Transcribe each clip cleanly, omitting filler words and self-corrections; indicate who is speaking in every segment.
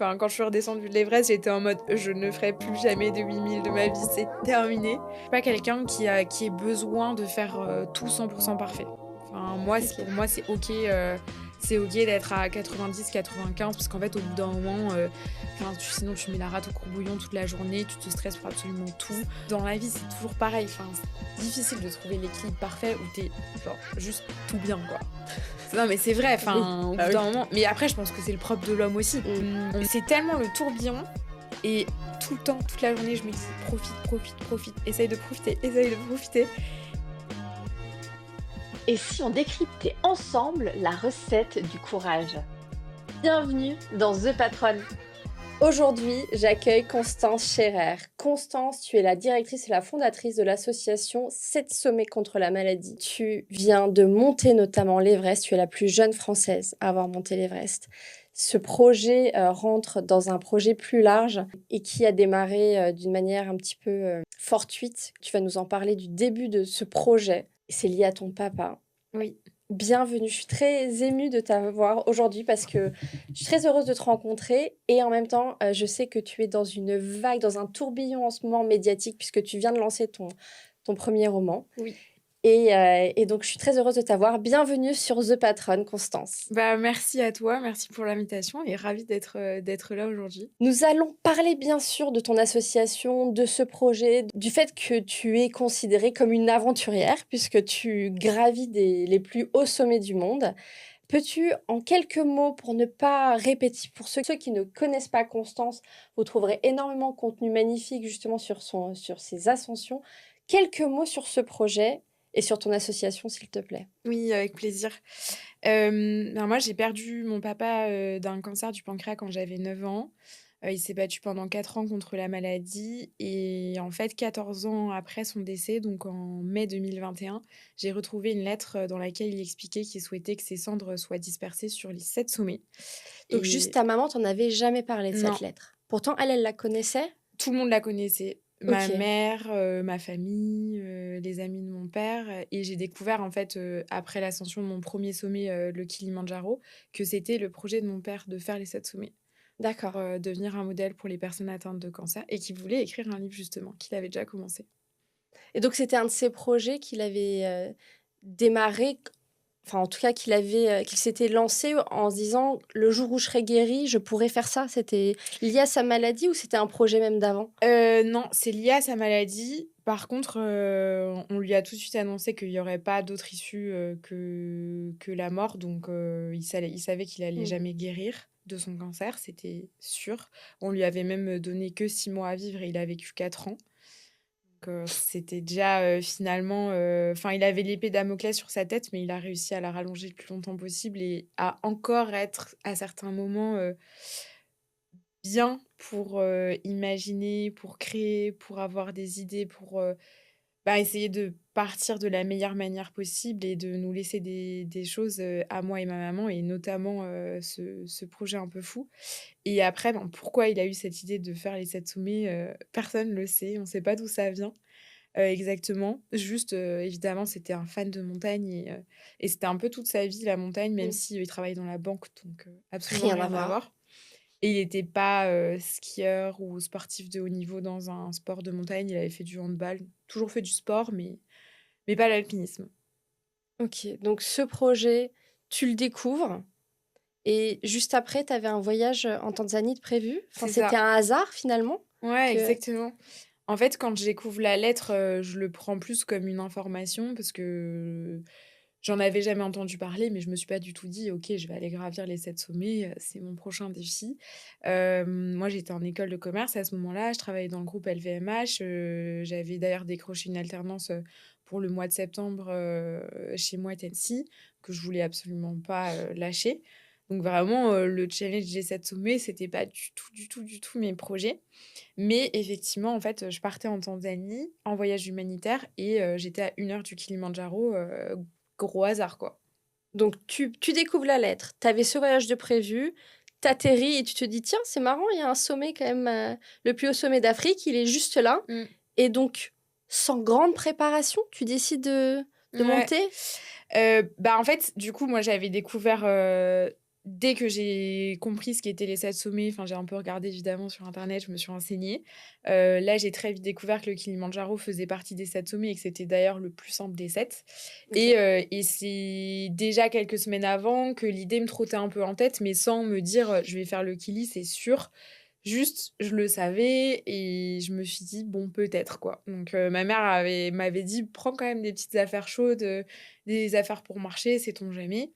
Speaker 1: Enfin, quand je suis redescendue de l'Everest, j'étais en mode: «Je ne ferai plus jamais de 8 000 de ma vie, c'est terminé». Je suis pas quelqu'un qui ait besoin de faire, tout 100 parfait. Enfin, moi, c
Speaker 2: OK.
Speaker 1: pour moi, c'est OK d'être à 90-95 parce qu'en fait, au bout d'un moment, enfin, sinon tu mets la rate au courbouillon toute la journée, tu te stresses pour absolument tout. Dans la vie, c'est toujours pareil, enfin, c'est difficile de trouver l'équilibre parfait où tu es, genre, juste tout bien, quoi. Non, mais c'est vrai,
Speaker 2: Oui,
Speaker 1: enfin, au
Speaker 2: bah
Speaker 1: bout
Speaker 2: oui.
Speaker 1: d'un moment mais après je pense que c'est le propre de l'homme aussi.
Speaker 2: Mmh.
Speaker 1: C'est tellement le tourbillon et tout le temps, toute la journée, je me dis: «Profite, profite, profite, essaye de profiter».
Speaker 2: Et si on décryptait ensemble la recette du courage? Bienvenue dans The Patronne. Aujourd'hui, j'accueille Constance Scherer. Constance, tu es la directrice et la fondatrice de l'association 7 sommets contre la maladie. Tu viens de monter notamment l'Everest, tu es la plus jeune Française à avoir monté l'Everest. Ce projet rentre dans un projet plus large et qui a démarré d'une manière un petit peu fortuite. Tu vas nous en parler du début de ce projet. C'est lié à ton papa.
Speaker 1: Oui.
Speaker 2: Bienvenue, je suis très émue de t'avoir aujourd'hui parce que je suis très heureuse de te rencontrer et en même temps, je sais que tu es dans une vague, dans un tourbillon en ce moment médiatique puisque tu viens de lancer ton 1er roman
Speaker 1: Oui.
Speaker 2: et donc je suis très heureuse de t'avoir. Bienvenue sur The Patronne, Constance.
Speaker 1: Bah, merci à toi, merci pour l'invitation et ravie d'être là aujourd'hui.
Speaker 2: Nous allons parler bien sûr de ton association, de ce projet, du fait que tu es considérée comme une aventurière puisque tu gravis les plus hauts sommets du monde. Peux-tu, en quelques mots, pour ne pas répéter, pour ceux qui ne connaissent pas Constance, vous trouverez énormément de contenu magnifique justement sur ses ascensions. Quelques mots sur ce projet et sur ton association, s'il te plaît.
Speaker 1: Oui, avec plaisir. Ben, moi, j'ai perdu mon papa, d'un cancer du pancréas quand j'avais 9 ans. Il s'est battu pendant 4 ans contre la maladie et en fait 14 ans après son décès, donc en mai 2021, j'ai retrouvé une lettre, dans laquelle il expliquait qu'il souhaitait que ses cendres soient dispersées sur les 7 sommets
Speaker 2: Donc juste
Speaker 1: et
Speaker 2: ta maman t'en avait jamais parlé de cette
Speaker 1: non,
Speaker 2: lettre. Pourtant elle la connaissait?
Speaker 1: tout le monde la connaissait. Ma
Speaker 2: OK,
Speaker 1: mère, ma famille, les amis de mon père, et j'ai découvert en fait, après l'ascension de mon premier sommet, le Kilimandjaro, que c'était le projet de mon père de faire les 7 sommets pour,
Speaker 2: d'accord.
Speaker 1: devenir un modèle pour les personnes atteintes de cancer et qu'il voulait écrire un livre justement, qu'il avait déjà commencé.
Speaker 2: Et donc c'était un de ces projets qu'il avait, démarré, enfin en tout cas qu'il s'était lancé en se disant: «Le jour où je serai guéri, je pourrai faire ça». C'était lié à sa maladie ou c'était un projet même d'avant?
Speaker 1: Non, c'est lié à sa maladie. Par contre, on lui a tout de suite annoncé qu'il y aurait pas d'autre issue, que la mort, donc il savait qu'il allait
Speaker 2: Mmh.
Speaker 1: jamais guérir de son cancer, c'était sûr. On lui avait même donné que 6 mois à vivre et il a vécu 4 ans. Donc c'était déjà, finalement, enfin, il avait l'épée Damoclès sur sa tête, mais il a réussi à la rallonger le plus longtemps possible et à encore être, à certains moments, bien pour, imaginer, pour créer, pour avoir des idées, pour, bah, essayer de partir de la meilleure manière possible et de nous laisser des choses, à moi et ma maman et notamment, ce projet un peu fou et après, ben, pourquoi il a eu cette idée de faire les 7 sommets, personne ne le sait, on ne sait pas d'où ça vient, exactement. Juste, évidemment, c'était un fan de montagne et c'était un peu toute sa vie la montagne, même
Speaker 2: Mmh.
Speaker 1: si, il travaille dans la banque, donc absolument
Speaker 2: Rien à
Speaker 1: rien à
Speaker 2: voir.
Speaker 1: voir. Et il était pas, skieur ou sportif de haut niveau dans un sport de montagne. Il avait fait du handball, toujours fait du sport, mais pas l'alpinisme.
Speaker 2: OK, donc ce projet, tu le découvres et juste après, tu avais un voyage, en Tanzanie de prévu? Enfin,
Speaker 1: C'est
Speaker 2: c'était
Speaker 1: ça.
Speaker 2: un hasard finalement
Speaker 1: Ouais,
Speaker 2: que
Speaker 1: exactement. En fait, quand je découvre la lettre, je le prends plus comme une information parce que j'en avais jamais entendu parler, mais je me suis pas du tout dit: «OK, je vais aller gravir les 7 sommets, c'est mon prochain défi». Moi, j'étais en école de commerce à ce moment-là, je travaillais dans le groupe LVMH, j'avais d'ailleurs décroché une alternance, pour le mois de septembre, chez Moët Hennessy, que je voulais absolument pas, lâcher. Donc vraiment, le challenge des 7 sommets, c'était pas du tout, du tout, du tout mes projets. Mais effectivement, en fait, je partais en Tanzanie en voyage humanitaire et j'étais à 1 heure du Kilimandjaro, gros hasard, quoi.
Speaker 2: donc tu découvres la lettre, tu avais ce voyage de prévu, tu atterris et tu te dis: «Tiens, c'est marrant, il y a un sommet quand même, le plus haut sommet d'Afrique, il est juste là»
Speaker 1: Mmh.
Speaker 2: et donc sans grande préparation, tu décides de
Speaker 1: Ouais.
Speaker 2: monter?
Speaker 1: Bah, en fait, du coup, moi, j'avais découvert, dès que j'ai compris ce qu'étaient les 7 sommets, enfin, j'ai un peu regardé évidemment sur internet, je me suis renseignée. Là, j'ai très vite découvert que le Kilimandjaro faisait partie des 7 sommets et que c'était d'ailleurs le plus simple des 7.
Speaker 2: OK.
Speaker 1: Et c'est déjà quelques semaines avant que l'idée me trottait un peu en tête, mais sans me dire, «Je vais faire le Kili, c'est sûr». Juste, je le savais et je me suis dit: «Bon, peut-être, quoi». Donc ma mère m'avait dit: «Prends quand même des petites affaires chaudes, des affaires pour marcher, sait-on jamais».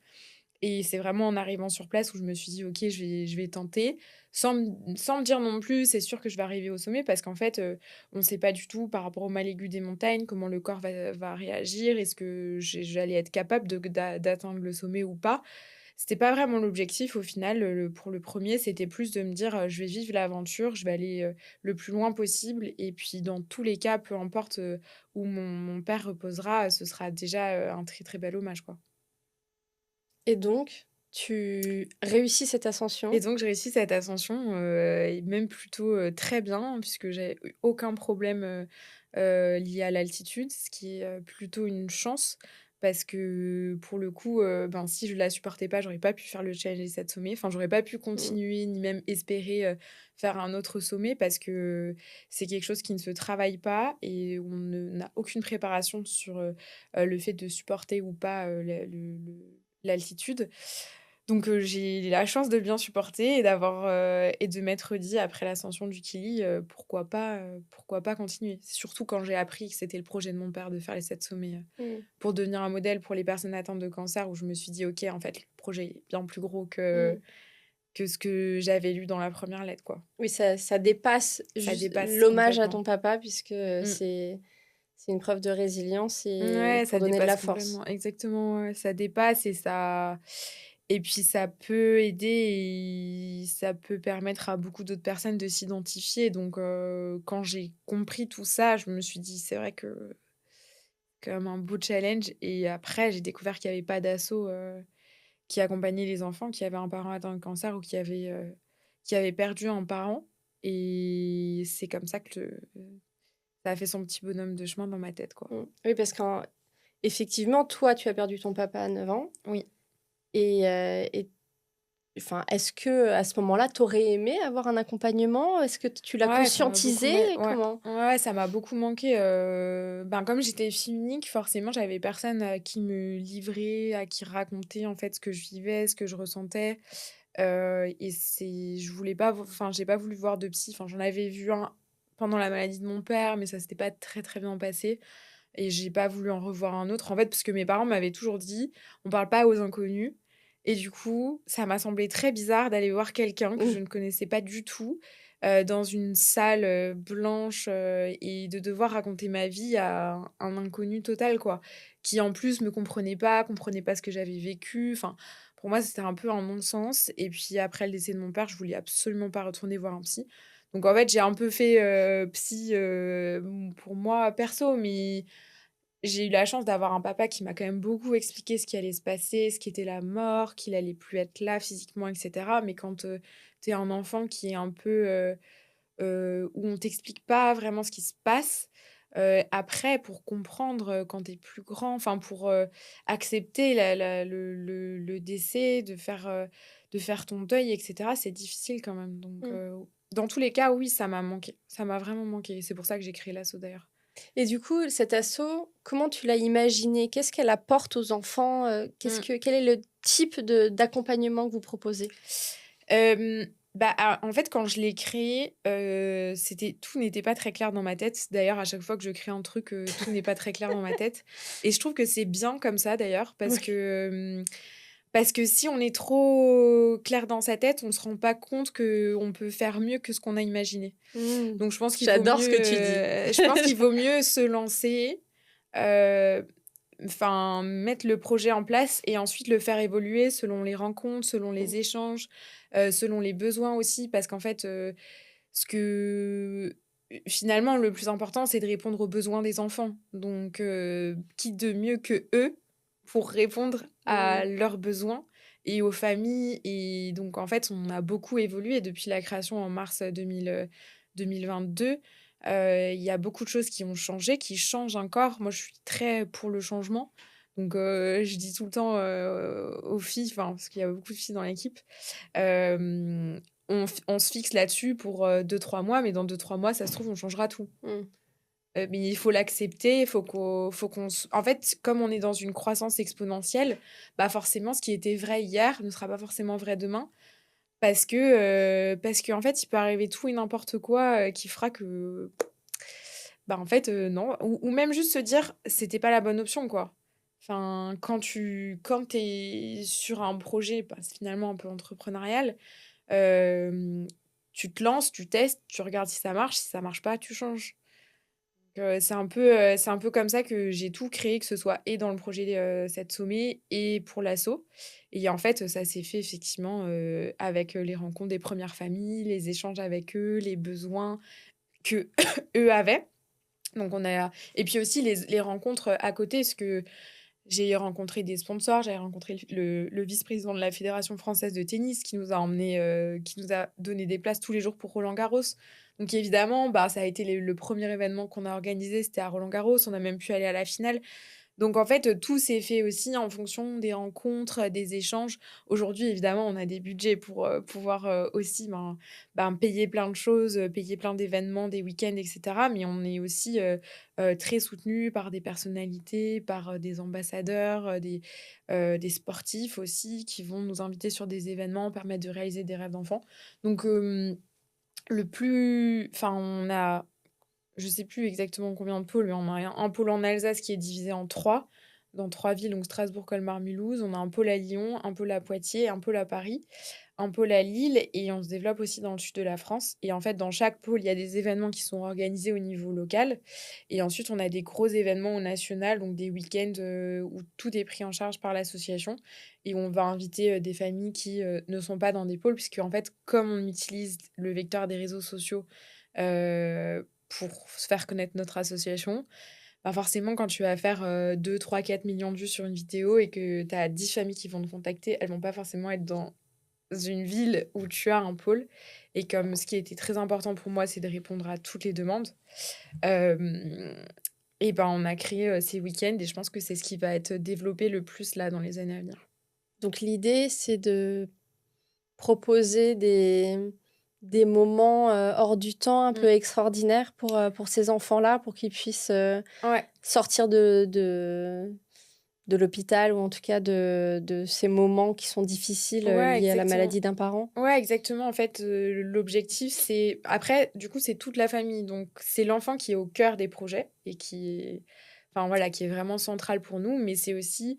Speaker 1: Et c'est vraiment en arrivant sur place où je me suis dit: «OK, je vais tenter», sans me dire non plus: «C'est sûr que je vais arriver au sommet», parce qu'en fait, on ne sait pas du tout par rapport au mal aigu des montagnes, comment le corps va réagir. Est-ce que j'allais être capable d'atteindre le sommet ou pas? C'était pas vraiment l'objectif au final, pour le premier, c'était plus de me dire: «Je vais vivre l'aventure, je vais aller, le plus loin possible et puis dans tous les cas, peu importe, où mon père reposera, ce sera déjà, un très, très bel hommage, quoi».
Speaker 2: Et donc, tu réussis cette
Speaker 1: Et
Speaker 2: ascension?
Speaker 1: donc j'ai réussi cette ascension, et même plutôt, très bien puisque j'ai eu aucun problème, lié à l'altitude, ce qui est, plutôt une chance parce que pour le coup, ben, si je la supportais pas, j'aurais pas pu faire le challenge des 7 sommets. Enfin, j'aurais pas pu
Speaker 2: Mmh.
Speaker 1: continuer ni même espérer, faire un autre sommet parce que c'est quelque chose qui ne se travaille pas et on ne n'a aucune préparation sur, le fait de supporter ou pas, l'altitude. Donc j'ai la chance de bien supporter et et de m'être dit après l'ascension du Kili, pourquoi pas continuer? Surtout quand j'ai appris que c'était le projet de mon père de faire les 7 sommets,
Speaker 2: Mmh.
Speaker 1: pour devenir un modèle pour les personnes atteintes de cancer, où je me suis dit: «OK, en fait, le projet est bien plus gros
Speaker 2: Mmh.
Speaker 1: que ce que j'avais lu dans la première lettre, quoi».
Speaker 2: Oui, ça dépasse
Speaker 1: Ça
Speaker 2: juste
Speaker 1: dépasse
Speaker 2: l'hommage à
Speaker 1: complètement.
Speaker 2: ton papa puisque,
Speaker 1: Mmh.
Speaker 2: c'est une preuve de résilience et
Speaker 1: Ouais,
Speaker 2: pour
Speaker 1: ça
Speaker 2: donner de
Speaker 1: dépasse
Speaker 2: la force.
Speaker 1: complètement. Exactement, ouais, ça dépasse et puis ça peut aider et ça peut permettre à beaucoup d'autres personnes de s'identifier. Donc quand j'ai compris tout ça, je me suis dit: «C'est vrai que quand même un beau challenge». Et après, j'ai découvert qu'il y avait pas d'asso, qui accompagnait les enfants qui avaient un parent atteint de cancer ou qui avaient perdu un parent. Et c'est comme ça que ça a fait son petit bonhomme de chemin dans ma tête, quoi.
Speaker 2: Mmh. Oui, parce qu'effectivement, toi, tu as perdu ton papa à 9 ans
Speaker 1: Oui.
Speaker 2: et enfin, est-ce que à ce moment-là, tu aurais aimé avoir un accompagnement? Est-ce que tu l'as
Speaker 1: Ouais, ça m'a beaucoup
Speaker 2: conscientisé?
Speaker 1: ma ouais.
Speaker 2: Comment?
Speaker 1: Ouais, ça m'a beaucoup manqué, ben, comme j'étais fille unique, forcément, j'avais personne à qui me livrer, à qui raconter, en fait, ce que je vivais, ce que je ressentais, et je voulais pas j'ai pas voulu voir de psy. Enfin, j'en avais vu un pendant la maladie de mon père, mais ça s'était pas très, très bien passé et j'ai pas voulu en revoir un autre, en fait, parce que mes parents m'avaient toujours dit: «On parle pas aux inconnus». Et du coup, ça m'a semblé très bizarre d'aller voir quelqu'un que je
Speaker 2: Mmh.
Speaker 1: ne connaissais pas du tout, dans une salle, blanche, et de devoir raconter ma vie à un inconnu total, quoi. Qui en plus me comprenait pas ce que j'avais vécu. Enfin, pour moi, c'était un peu un non-sens. Et puis après le décès de mon père, je voulais absolument pas retourner voir un psy. Donc en fait, j'ai un peu fait, psy, pour moi perso, mais j'ai eu la chance d'avoir un papa qui m'a quand même beaucoup expliqué ce qui allait se passer, ce qu'était la mort, qu'il allait plus être là physiquement, et cetera. Mais quand, tu es un enfant qui est un peu, où on t'explique pas vraiment ce qui se passe, après pour comprendre, quand tu es plus grand, enfin pour, accepter la le décès, de faire ton deuil, et cetera, c'est difficile quand même. Donc,
Speaker 2: Mmh.
Speaker 1: dans tous les cas, oui, ça m'a manqué. Ça m'a vraiment manqué. C'est pour ça que j'ai créé l'asso d'ailleurs.
Speaker 2: Et du coup, cet asso, comment tu l'as imaginé? Qu'est-ce qu'elle apporte aux enfants?
Speaker 1: Mmh.
Speaker 2: Quel est le type de d'accompagnement que vous proposez?
Speaker 1: Bah, en fait, quand je l'ai créé, tout n'était pas très clair dans ma tête. D'ailleurs, à chaque fois que je crée un truc, tout n'est pas très clair dans ma tête. Et je trouve que c'est bien comme ça d'ailleurs
Speaker 2: Oui.
Speaker 1: parce que si on est trop clair dans sa tête, on se rend pas compte qu'on peut faire mieux que ce qu'on a imaginé.
Speaker 2: Mmh.
Speaker 1: Donc
Speaker 2: J'adore ce que tu dis.
Speaker 1: je pense qu'il vaut mieux se lancer, heu, enfin, mettre le projet en place et ensuite le faire évoluer selon les rencontres, selon
Speaker 2: Mmh.
Speaker 1: les échanges, selon les besoins aussi. Parce qu'en fait, ce que finalement, le plus important, c'est de répondre aux besoins des enfants. Donc, qui de mieux que eux pour répondre
Speaker 2: Mmh.
Speaker 1: à leurs besoins et aux familles. Et donc, en fait, on a beaucoup évolué depuis la création en mars 2022. Il y a beaucoup de choses qui ont changé, qui changent encore. Moi, je suis très pour le changement. Donc je dis tout le temps, aux filles, enfin, parce qu'il y a beaucoup de filles dans l'équipe, hem, on se fixe là-dessus pour, 2-3 mois, mais dans 2-3 mois, ça se trouve, on changera tout.
Speaker 2: Mmh.
Speaker 1: Mais il faut l'accepter, il faut qu'on s en fait, comme on est dans une croissance exponentielle, bah, forcément, ce qui était vrai hier ne sera pas forcément vrai demain parce qu'en fait, il peut arriver tout et n'importe quoi, qui fera que, bah, en fait, non ou même juste se dire: «C'était pas la bonne option», quoi. Enfin, quand tu es sur un projet, bah, c'est finalement un peu entrepreneurial, hem, tu te lances, tu testes, tu regardes si ça marche pas, tu changes. C'est un peu comme ça que j'ai tout créé, que ce soit et dans le projet, 7 sommets et pour l'asso et en fait, ça s'est fait effectivement, avec, les rencontres des premières familles, les échanges avec eux, les besoins que eux avaient. Donc on a et puis aussi les rencontres, à côté, parce que j'ai rencontré des sponsors, j'avais rencontré le vice-président de la fédération française de tennis qui nous a emmenés, qui nous a donné des places tous les jours pour Roland-Garros. Donc évidemment, bah, ça a été le 1er événement qu'on a organisé, c'était à Roland-Garros, on a même pu aller à la finale. Donc en fait, tout s'est fait aussi en fonction des rencontres, des échanges. Aujourd'hui, évidemment, on a des budgets pour, pouvoir, aussi, payer plein de choses, payer plein d'événements, des week-ends et cetera. Mais on est aussi, très soutenus par des personnalités, par, des ambassadeurs, des sportifs aussi qui vont nous inviter sur des événements, permettre de réaliser des rêves d'enfants. Donc, on a je sais plus exactement combien de pôles, mais on a un pôle en Alsace qui est divisé en 3 dans 3 villes, donc Strasbourg, Colmar, Mulhouse. On a un pôle à Lyon, un pôle à Poitiers, un pôle à Paris, un pôle à Lille et on se développe aussi dans le sud de la France et en fait, dans chaque pôle, il y a des événements qui sont organisés au niveau local et ensuite on a des gros événements au national, donc des week-ends, où tout est pris en charge par l'association et on va inviter, des familles qui, ne sont pas dans des pôles puisque en fait, comme on utilise le vecteur des réseaux sociaux, pour se faire connaître notre association, bah, forcément quand tu vas faire, 2-3-4 millions de vues sur une vidéo et que tu as 10 familles qui vont te contacter, elles vont pas forcément être dans une ville où tu as un pôle et comme ce qui était très important pour moi, c'est de répondre à toutes les demandes, hem et ben, on a créé, ces week-ends et je pense que c'est ce qui va être développé le plus là dans les années à venir.
Speaker 2: Donc l'idée, c'est de proposer des moments, hors du temps un peu
Speaker 1: Mmh.
Speaker 2: extraordinaires pour ces enfants-là, pour qu'ils puissent,
Speaker 1: Ouais.
Speaker 2: sortir de l'hôpital ou en tout cas de ces moments qui sont difficiles,
Speaker 1: Ouais,
Speaker 2: liés à la
Speaker 1: exactement.
Speaker 2: maladie d'un parent?
Speaker 1: Ouais, exactement. En fait, l'objectif, c'est après, du coup, c'est toute la famille. Donc, c'est l'enfant qui est au cœur des projets et qui est enfin, voilà, qui est vraiment central pour nous. Mais c'est aussi,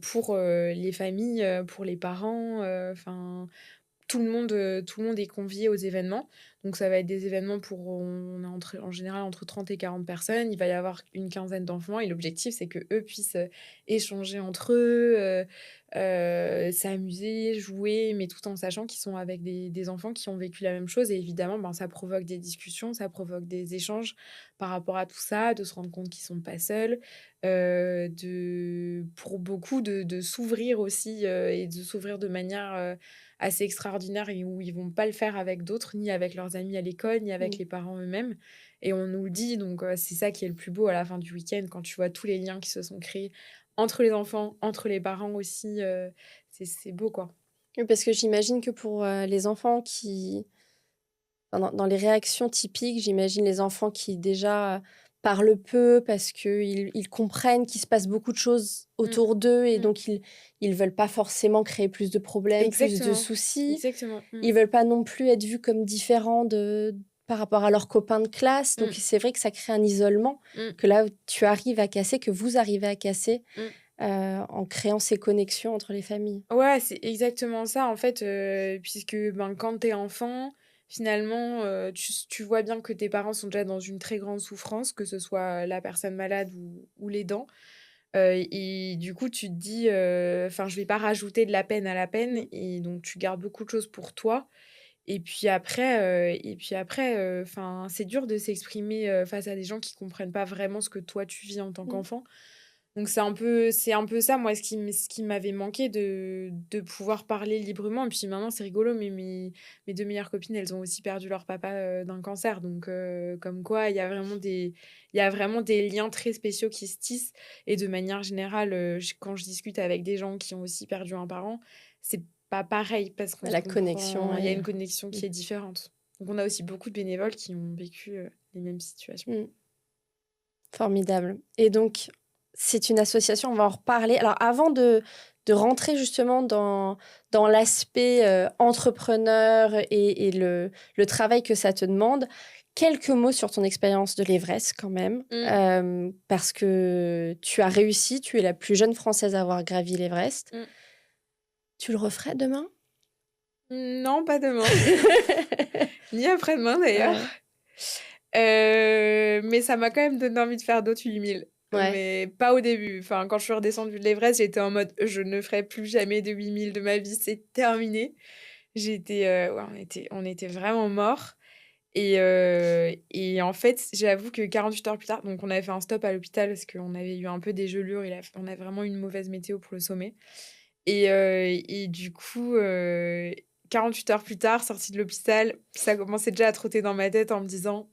Speaker 1: pour, les familles, pour les parents, enfin, tout le monde est convié aux événements. Donc ça va être des événements pour on est entre en général entre 30 et 40 personnes. Il va y avoir une quinzaine d'enfants et l'objectif, c'est qu'eux puissent, échanger entre eux, s'amuser, jouer, mais tout en sachant qu'ils sont avec des enfants qui ont vécu la même chose et évidemment, ben, ça provoque des discussions, ça provoque des échanges par rapport à tout ça, de se rendre compte qu'ils sont pas seuls, de pour beaucoup de s'ouvrir aussi, et de s'ouvrir de manière, assez extraordinaire et où ils vont pas le faire avec d'autres, ni avec leurs amis à l'école, ni avec
Speaker 2: Mmh.
Speaker 1: les parents eux-mêmes et on nous le dit donc c'est ça qui est le plus beau à la fin du week-end quand tu vois tous les liens qui se sont créés entre les enfants, entre les parents aussi, c'est beau, quoi.
Speaker 2: Oui, parce que j'imagine que pour, les enfants qui enfin, dans les réactions typiques, j'imagine les enfants qui déjà parlent peu parce qu'ils comprennent qu'il se passe beaucoup de choses
Speaker 1: Mmh.
Speaker 2: autour d'eux et
Speaker 1: Mmh.
Speaker 2: donc ils veulent pas forcément créer plus de problèmes, plus de
Speaker 1: Exactement,
Speaker 2: soucis.
Speaker 1: exactement. Mmh.
Speaker 2: Ils veulent pas non plus être vus comme différents par rapport à leurs copains de classe, donc
Speaker 1: Mmh.
Speaker 2: c'est vrai que ça crée un isolement
Speaker 1: Mmh.
Speaker 2: que là, tu arrives à casser, que vous arrivez à casser,
Speaker 1: Mmh.
Speaker 2: en créant ces connexions entre les familles.
Speaker 1: Ouais, c'est exactement ça, en fait, puisque, ben, quand tu es enfant, finalement, tu vois bien que tes parents sont déjà dans une très grande souffrance, que ce soit la personne malade ou l'aidant. Et du coup, tu te dis, enfin, je vais pas rajouter de la peine à la peine et donc tu gardes beaucoup de choses pour toi enfin, c'est dur de s'exprimer, face à des gens qui comprennent pas vraiment ce que toi tu vis en tant
Speaker 2: Mmh.
Speaker 1: qu'enfant. Donc c'est un peu ça, moi, ce qui m'avait manqué de pouvoir parler librement. Et puis maintenant, c'est rigolo, mais mes 2 meilleures copines, elles ont aussi perdu leur papa, d'un cancer. Donc comme quoi, il y a vraiment des liens très spéciaux qui se tissent. Et de manière générale, quand je discute avec des gens qui ont aussi perdu un parent, c'est pas pareil parce qu'on se
Speaker 2: La connexion
Speaker 1: comprend, il y a
Speaker 2: est...
Speaker 1: une connexion
Speaker 2: Mmh.
Speaker 1: qui est différente. Donc on a aussi beaucoup de bénévoles qui ont vécu, les mêmes situations.
Speaker 2: Mmh. Formidable. Et donc, c'est une association, on va en reparler. Alors, avant de rentrer justement dans l'aspect entrepreneur et le travail que ça te demande, quelques mots sur ton expérience de l'Everest quand même,
Speaker 1: Mmh.
Speaker 2: parce que tu as réussi, tu es la plus jeune Française à avoir gravi l'Everest.
Speaker 1: Mmh.
Speaker 2: Tu le referais demain?
Speaker 1: Non, pas demain, ni après-demain d'ailleurs.
Speaker 2: Ouais.
Speaker 1: Mais ça m'a quand même donné envie de faire d'autres 8000.
Speaker 2: Ouais.
Speaker 1: Mais pas au début. Enfin, quand je suis redescendue de l'Everest, j'étais en mode: «Je ne ferai plus jamais de 8000 de ma vie, c'est terminé». Ouais, on était vraiment morts et en fait, j'avoue que 48 heures plus tard, donc on avait fait un stop à l'hôpital parce qu'on avait eu un peu des gelures, on a vraiment eu une mauvaise météo pour le sommet et du coup, 48 heures plus tard, sortie de l'hôpital, ça commençait déjà à trotter dans ma tête en me disant: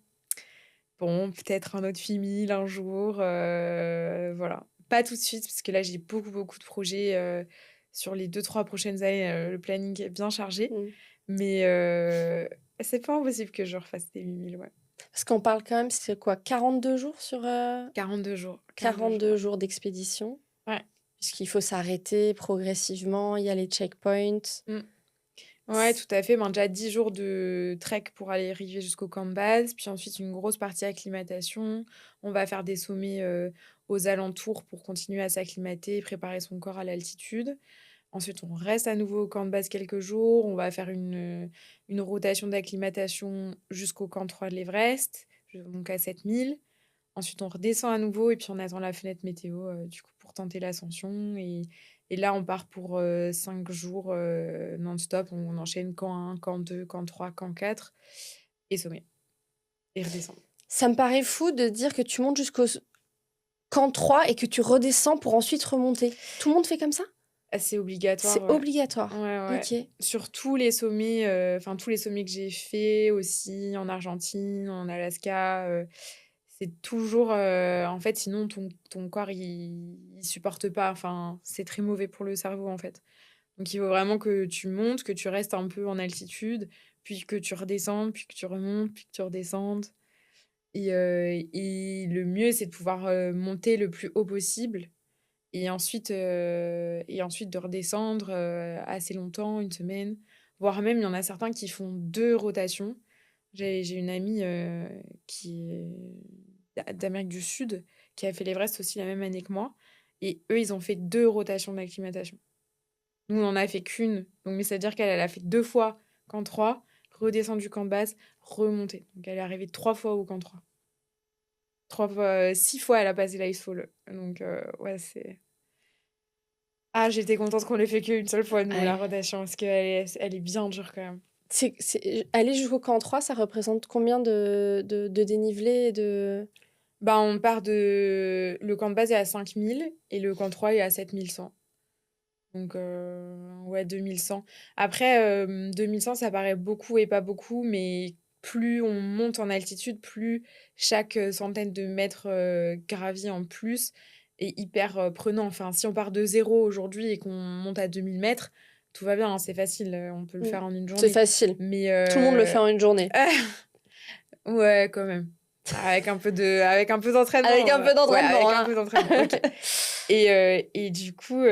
Speaker 1: «Bon, peut-être un autre Fimil un jour», voilà. Pas tout de suite parce que là, j'ai beaucoup, beaucoup de projets, sur les 2 3 prochaines années, le planning est bien chargé.
Speaker 2: Mmh.
Speaker 1: Mais c'est pas impossible que je refasse des 8000, ouais.
Speaker 2: Parce qu'on parle quand même, c'est quoi, 42 jours sur
Speaker 1: 42 jours, 42 jours,
Speaker 2: 42
Speaker 1: ouais.
Speaker 2: jours d'expédition?
Speaker 1: Ouais.
Speaker 2: Puisqu'il faut s'arrêter progressivement, il y a les checkpoints.
Speaker 1: Mmh. Ouais,
Speaker 2: C
Speaker 1: tout à fait. Ben, déjà 10 jours de trek pour aller arriver jusqu'au camp de base, puis ensuite une grosse partie acclimatation. On va faire des sommets, aux alentours pour continuer à s'acclimater et préparer son corps à l'altitude. Ensuite, on reste à nouveau au camp de base quelques jours. On va faire une rotation d'acclimatation jusqu'au camp 3 de l'Everest, donc à 7000. Ensuite, on redescend à nouveau et puis on attend la fenêtre météo, du coup, pour tenter l'ascension et là, on part pour, 5 jours, non-stop. On enchaîne camp 1, camp 2, camp 3, camp 4 et sommet et redescendre.
Speaker 2: Ça me paraît fou de dire que tu montes jusqu'au camp 3 et que tu redescends pour ensuite remonter. Tout le monde fait comme ça?
Speaker 1: Ah, c'est obligatoire,
Speaker 2: C'est
Speaker 1: ouais. Ouais,
Speaker 2: obligatoire?
Speaker 1: ouais.
Speaker 2: OK.
Speaker 1: Sur tous les sommets, enfin, tous les sommets que j'ai faits aussi en Argentine, en Alaska, c'est toujours, en fait, sinon ton corps il supporte pas. Enfin, c'est très mauvais pour le cerveau, en fait. Donc il faut vraiment que tu montes, que tu restes un peu en altitude, puis que tu redescendes, puis que tu remontes, puis que tu redescendes et le mieux, c'est de pouvoir, monter le plus haut possible et ensuite de redescendre, assez longtemps, une semaine, voire même il y en a certains qui font 2 rotations. J'ai une amie, qui est d'Amérique du Sud, qui a fait l'Everest aussi la même année que moi et eux, ils ont fait 2 rotations d'acclimatation. Nous, on en a fait qu'1, donc mais c'est-à-dire qu'elle, elle a fait 2 fois camp 3, redescendu camp de base, remontée. Donc elle est arrivée 3 fois au camp 3. 3 fois, 6 fois elle a passé l'Icefall, donc ouais, c'est ah, j'étais contente qu'on l'ait fait qu'1 seule fois nous, la
Speaker 2: Ouais.
Speaker 1: rotation, parce elle est bien dure quand même.
Speaker 2: Aller jusqu'au camp 3, ça représente combien de dénivelé et de...
Speaker 1: Bah, on part de le camp de base est à 5000 et le camp 3 est à 7100. Donc ouais, 2100. Après, 2100, ça paraît beaucoup et pas beaucoup, mais plus on monte en altitude, plus chaque, centaine de mètres, gravis en plus est hyper, prenant. Enfin, si on part de 0 aujourd'hui et qu'on monte à 2000 mètres, tout va bien, hein, c'est facile, on peut le
Speaker 2: Mmh.
Speaker 1: faire en une
Speaker 2: C'est
Speaker 1: journée.
Speaker 2: facile.
Speaker 1: Mais
Speaker 2: Tout le monde le fait en une journée.
Speaker 1: ouais, quand même. Avec un peu d'entraînement,
Speaker 2: Avec un peu
Speaker 1: ouais,
Speaker 2: d'entraînement,
Speaker 1: avec un
Speaker 2: hein.
Speaker 1: peu d'entraînement, OK. Et du coup,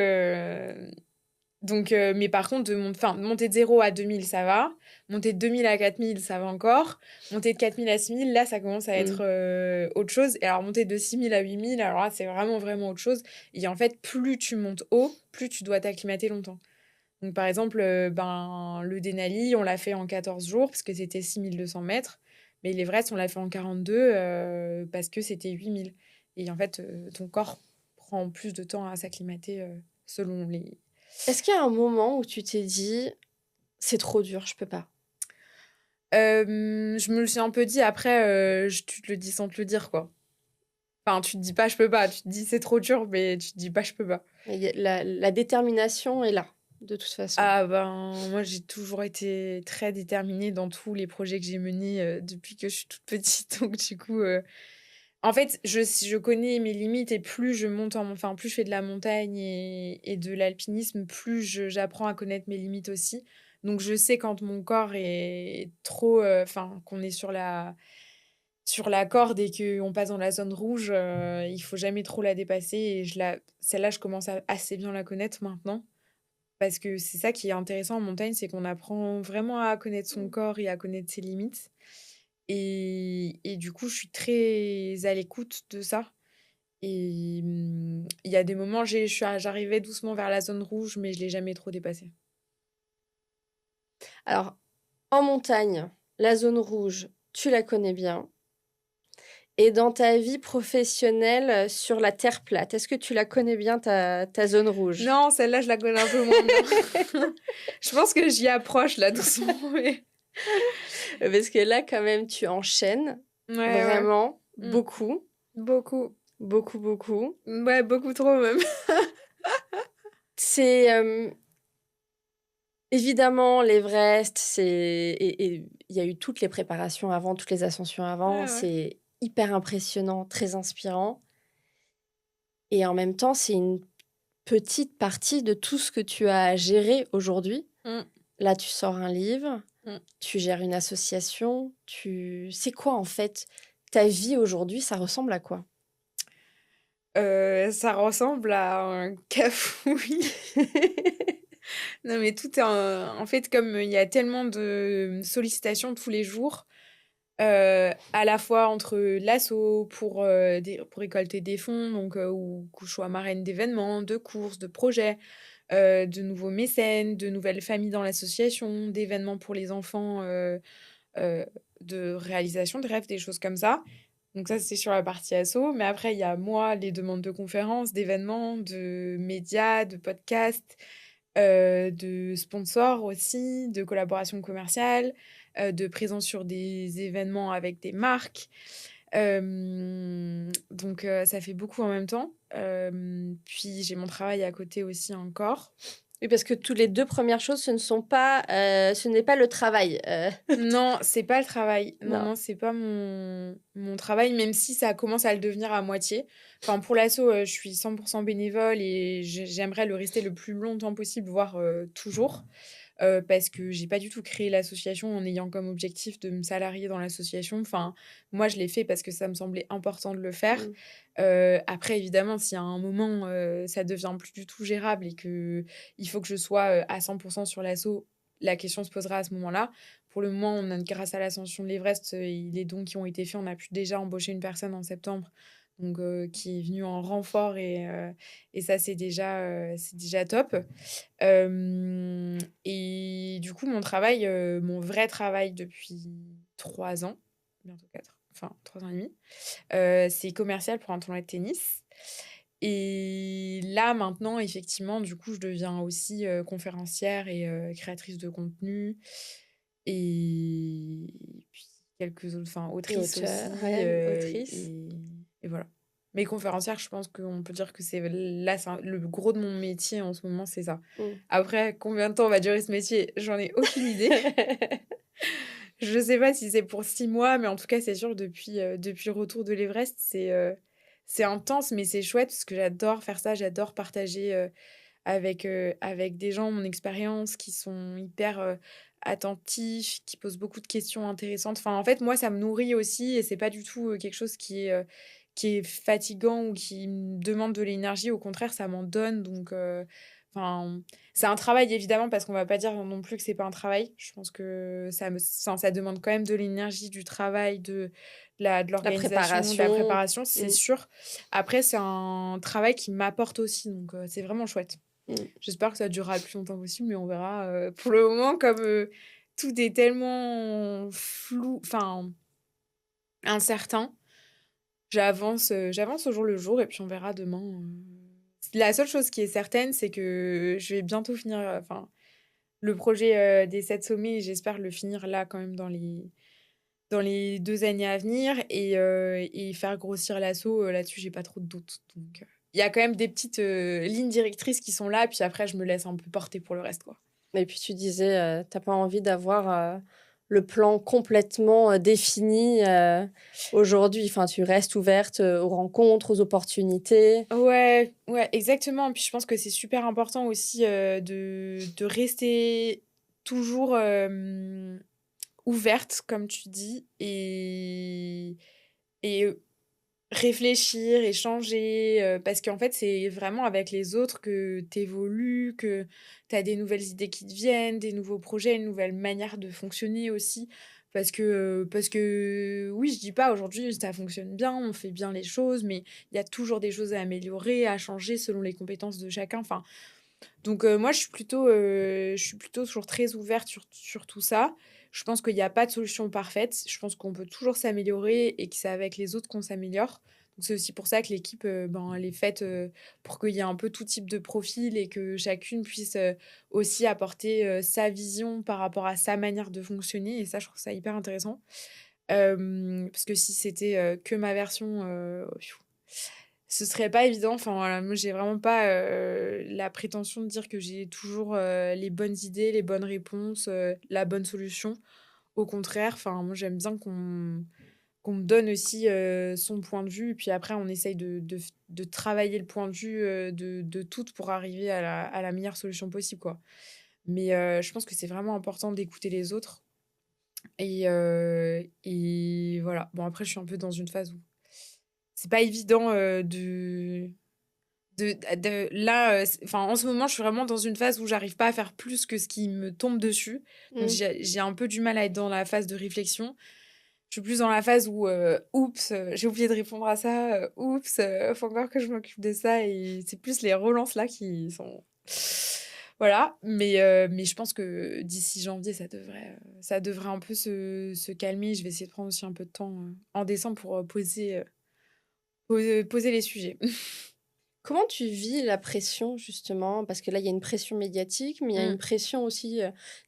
Speaker 1: donc mais par contre de monter de 0 à 2000 ça va. Monter de 2000 à 4000 ça va encore. Monter de 4000 à 6000 là, ça commence à être,
Speaker 2: Mmh.
Speaker 1: autre chose et alors monter de 6000 à 8000 alors là, c'est vraiment, vraiment autre chose et en fait, plus tu montes haut, plus tu dois t'acclimater longtemps. Donc par exemple, ben, le Denali, on l'a fait en 14 jours parce que c'était 6200 mètres, mais l'Everest, on l'a fait en 42, parce que c'était 8000 et en fait, ton corps prend plus de temps à s'acclimater, selon les
Speaker 2: Est-ce qu'il y a un moment où tu t'es dit: «C'est trop dur, je peux pas»?
Speaker 1: Je me le suis un peu dit après, je tu te le dis sans te le dire, quoi. Enfin, tu te dis pas: «Je peux pas», tu te dis: «C'est trop dur», mais tu te dis pas: «Je peux pas».
Speaker 2: Et y a la détermination est là, de toute façon.
Speaker 1: Ah ben, moi, j'ai toujours été très déterminée dans tous les projets que j'ai menés, depuis que je suis toute petite. Donc du coup, en fait, je connais mes limites et plus je monte enfin, plus je fais de la montagne et de l'alpinisme, plus j'apprends à connaître mes limites aussi. Donc je sais quand mon corps est trop, enfin, qu'on est sur la corde et qu'on passe dans la zone rouge, il faut jamais trop la dépasser et celle-là, je commence à assez bien la connaître maintenant. Parce que c'est ça qui est intéressant en montagne, c'est qu'on apprend vraiment à connaître son
Speaker 2: Mmh.
Speaker 1: corps et à connaître ses limites et du coup, je suis très à l'écoute de ça et il y a des moments, j'arrivais doucement vers la zone rouge, mais je l'ai jamais trop dépassée.
Speaker 2: Alors, en montagne, la zone rouge, tu la connais bien et dans ta vie professionnelle, sur la terre plate, est-ce que tu la connais bien ta zone rouge?
Speaker 1: Non, celle-là, je la connais un peu moins bien. Je pense que j'y approche là doucement, mais
Speaker 2: Parce que là, quand même, tu enchaînes
Speaker 1: ouais, ouais.
Speaker 2: vraiment
Speaker 1: Mmh.
Speaker 2: beaucoup,
Speaker 1: Beaucoup.
Speaker 2: beaucoup, beaucoup.
Speaker 1: Ouais, beaucoup trop même.
Speaker 2: C'est, évidemment l'Everest, et il y a eu toutes les préparations avant, toutes les ascensions avant,
Speaker 1: Ouais, ouais.
Speaker 2: c'est hyper impressionnant, très inspirant et en même temps, c'est une petite partie de tout ce que tu as à gérer aujourd'hui.
Speaker 1: Mmh,
Speaker 2: Là, tu sors un livre,
Speaker 1: mmh.
Speaker 2: tu gères une association, c'est quoi, en fait, ta vie aujourd'hui, ça ressemble à quoi?
Speaker 1: Ça ressemble à un cafouillis. Non, mais tout est en fait, comme il y a tellement de sollicitations tous les jours, à la fois entre l'asso pour récolter des fonds, donc ou que je sois marraine d'événements, de courses, de projets, de nouveaux mécènes, de nouvelles familles dans l'association, d'événements pour les enfants, heu, de réalisation de rêves, des choses comme ça. Donc ça, c'est sur la partie asso, mais après il y a moi, les demandes de conférences, d'événements, de médias, de podcasts, de sponsors aussi, de collaborations commerciales, de présence sur des événements avec des marques. Donc ça fait beaucoup en même temps. Puis j'ai mon travail à côté aussi encore.
Speaker 2: Oui, parce que tous les 2 premières choses, ce n'est pas le travail,
Speaker 1: Non, c'est pas le travail. Non,
Speaker 2: non.
Speaker 1: non, c'est pas mon travail, même si ça commence à le devenir à moitié. Enfin, pour l'asso, je suis 100 bénévole et j'aimerais le rester le plus longtemps possible, voire, toujours. Parce que j'ai pas du tout créé l'association en ayant comme objectif de me salarier dans l'association. Enfin, moi, je l'ai fait parce que ça me semblait important de le faire.
Speaker 2: Mmh.
Speaker 1: Après évidemment, si à un moment, ça devient plus du tout gérable et qu'il faut que je sois, à 100 sur l'asso, la question se posera à ce moment-là. Pour le moment, on a grâce à l'ascension de l'Everest, et les dons qui ont été faits, on a pu déjà embaucher une personne en septembre, donc qui est venue en renfort et ça, c'est déjà top. Et du coup, mon vrai travail depuis 3 ans, bientôt 4, enfin 3 ans et demi, c'est commercial pour un tournoi de tennis et là, maintenant, effectivement, du coup, je deviens aussi, conférencière et créatrice de contenu et puis quelques autres enfin,
Speaker 2: Et
Speaker 1: autrice
Speaker 2: auteur,
Speaker 1: aussi,
Speaker 2: ouais, autrice.
Speaker 1: et voilà. Mais conférencière, je pense qu'on peut dire que c'est le gros de mon métier en ce moment, c'est ça.
Speaker 2: Mmh.
Speaker 1: Après, combien de temps va durer ce métier? J'en ai aucune idée. Je sais pas si c'est pour 6 mois, mais en tout cas, c'est sûr depuis le retour de l'Everest, c'est intense, mais c'est chouette parce que j'adore faire ça. J'adore partager, avec des gens mon expérience qui sont hyper, attentifs, qui posent beaucoup de questions intéressantes. Enfin, en fait, moi, ça me nourrit aussi et c'est pas du tout, quelque chose qui est fatigant ou qui me demande de l'énergie. Au contraire, ça m'en donne donc enfin, c'est un travail évidemment parce qu'on va pas dire non plus que c'est pas un travail. Je pense que ça demande quand même de l'énergie, du travail, de
Speaker 2: La
Speaker 1: l'organisation, de la
Speaker 2: préparation.
Speaker 1: préparation, c'est
Speaker 2: Mmh,
Speaker 1: sûr. Après, c'est un travail qui m'apporte aussi donc c'est vraiment chouette.
Speaker 2: mmh.
Speaker 1: J'espère que ça durera le plus longtemps possible, mais on verra, pour le moment, comme, tout est tellement flou, enfin, incertain, j'avance au jour le jour et puis on verra demain, La seule chose qui est certaine, c'est que je vais bientôt finir, enfin, le projet, des 7 sommets, j'espère le finir là, quand même, dans les dans les 2 années à venir et faire grossir l'asso, là-dessus, j'ai pas trop de doutes. Donc, il y a quand même des petites, lignes directrices qui sont là, puis après je me laisse un peu porter pour le reste, quoi.
Speaker 2: Et puis tu disais, tu pas envie d'avoir, le plan complètement, défini, aujourd'hui. Enfin, tu restes ouverte, aux rencontres, aux opportunités.
Speaker 1: Ouais, ouais, exactement. Puis je pense que c'est super important aussi, de rester toujours, ouverte, comme tu dis et réfléchir, échanger, parce qu'en fait, c'est vraiment avec les autres que tu évolues, que tu as des nouvelles idées qui te viennent, des nouveaux projets, une nouvelle manière de fonctionner aussi. Parce que oui, je dis pas aujourd'hui ça fonctionne bien, on fait bien les choses, mais il y a toujours des choses à améliorer, à changer selon les compétences de chacun. Enfin, donc moi, je suis plutôt toujours très ouverte sur tout ça. Je pense qu'il y a pas de solution parfaite. Je pense qu'on peut toujours s'améliorer et que c'est avec les autres qu'on s'améliore. Donc c'est aussi pour ça que l'équipe, ben, elle est faite, pour qu'il y ait un peu tout type de profil et que chacune puisse, aussi apporter, sa vision par rapport à sa manière de fonctionner et ça, je trouve ça hyper intéressant. Parce que si c'était, que ma version, ce serait pas évident. Enfin, voilà, moi, j'ai vraiment pas, la prétention de dire que j'ai toujours, les bonnes idées, les bonnes réponses, la bonne solution. Au contraire, enfin, moi, j'aime bien qu'on me donne aussi, son point de vue, puis après on essaye de travailler le point de vue, de toutes pour arriver à la meilleure solution possible, quoi. Mais, je pense que c'est vraiment important d'écouter les autres et voilà. Bon, après, je suis un peu dans une phase où c'est pas évident, de là, enfin, en ce moment, je suis vraiment dans une phase où j'arrive pas à faire plus que ce qui me tombe dessus. Donc
Speaker 2: Mmh.
Speaker 1: j'ai un peu du mal à être dans la phase de réflexion. Je suis plus dans la phase où, «Oups, j'ai oublié de répondre à ça, oups, faut encore que je m'occupe de ça» et c'est plus les relances là qui sont voilà, mais je pense que d'ici janvier, ça devrait un peu se calmer. Je vais essayer de prendre aussi un peu de temps, en décembre pour, poser les sujets.
Speaker 2: Comment tu vis la pression justement? Parce que là, il y a une pression médiatique, mais il y a une
Speaker 1: Mmh.
Speaker 2: pression aussi,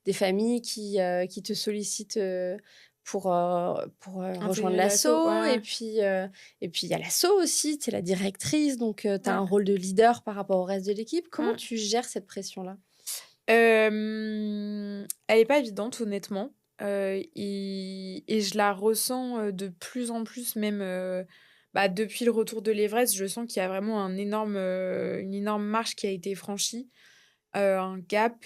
Speaker 2: des familles qui te sollicitent, pour rejoindre
Speaker 1: Intégrer l'asso,
Speaker 2: l'asso
Speaker 1: ouais,
Speaker 2: et puis il y a l'asso aussi, tu es la directrice donc tu as
Speaker 1: ouais.
Speaker 2: un rôle de leader par rapport au reste de l'équipe. Comment
Speaker 1: Mmh.
Speaker 2: tu gères cette pression-là?
Speaker 1: Elle est pas évidente honnêtement, et je la ressens, de plus en plus même, bah, depuis le retour de l'Everest, je sens qu'il y a vraiment une énorme marche qui a été franchie, un gap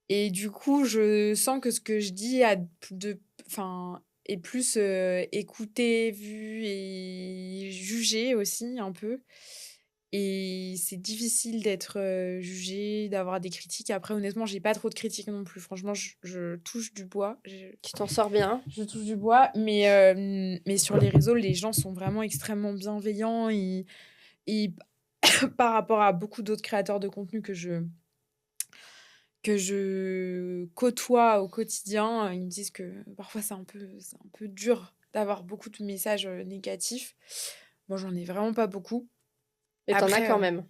Speaker 1: et du coup, je sens que ce que je dis a p de enfin, est plus, écouté, vu et jugé aussi un peu et c'est difficile d'être, jugée, d'avoir des critiques. Après honnêtement, j'ai pas trop de critiques non plus. Franchement, je touche du bois,
Speaker 2: Tu t'en sors bien?
Speaker 1: je touche du bois, mais sur les réseaux, les gens sont vraiment extrêmement bienveillants. Ils par rapport à beaucoup d'autres créateurs de contenu que je côtoie au quotidien, ils me disent que parfois c'est un peu dur d'avoir beaucoup de messages, négatifs. Moi, j'en ai vraiment pas beaucoup.
Speaker 2: Et tu en as
Speaker 1: Après,
Speaker 2: quand même?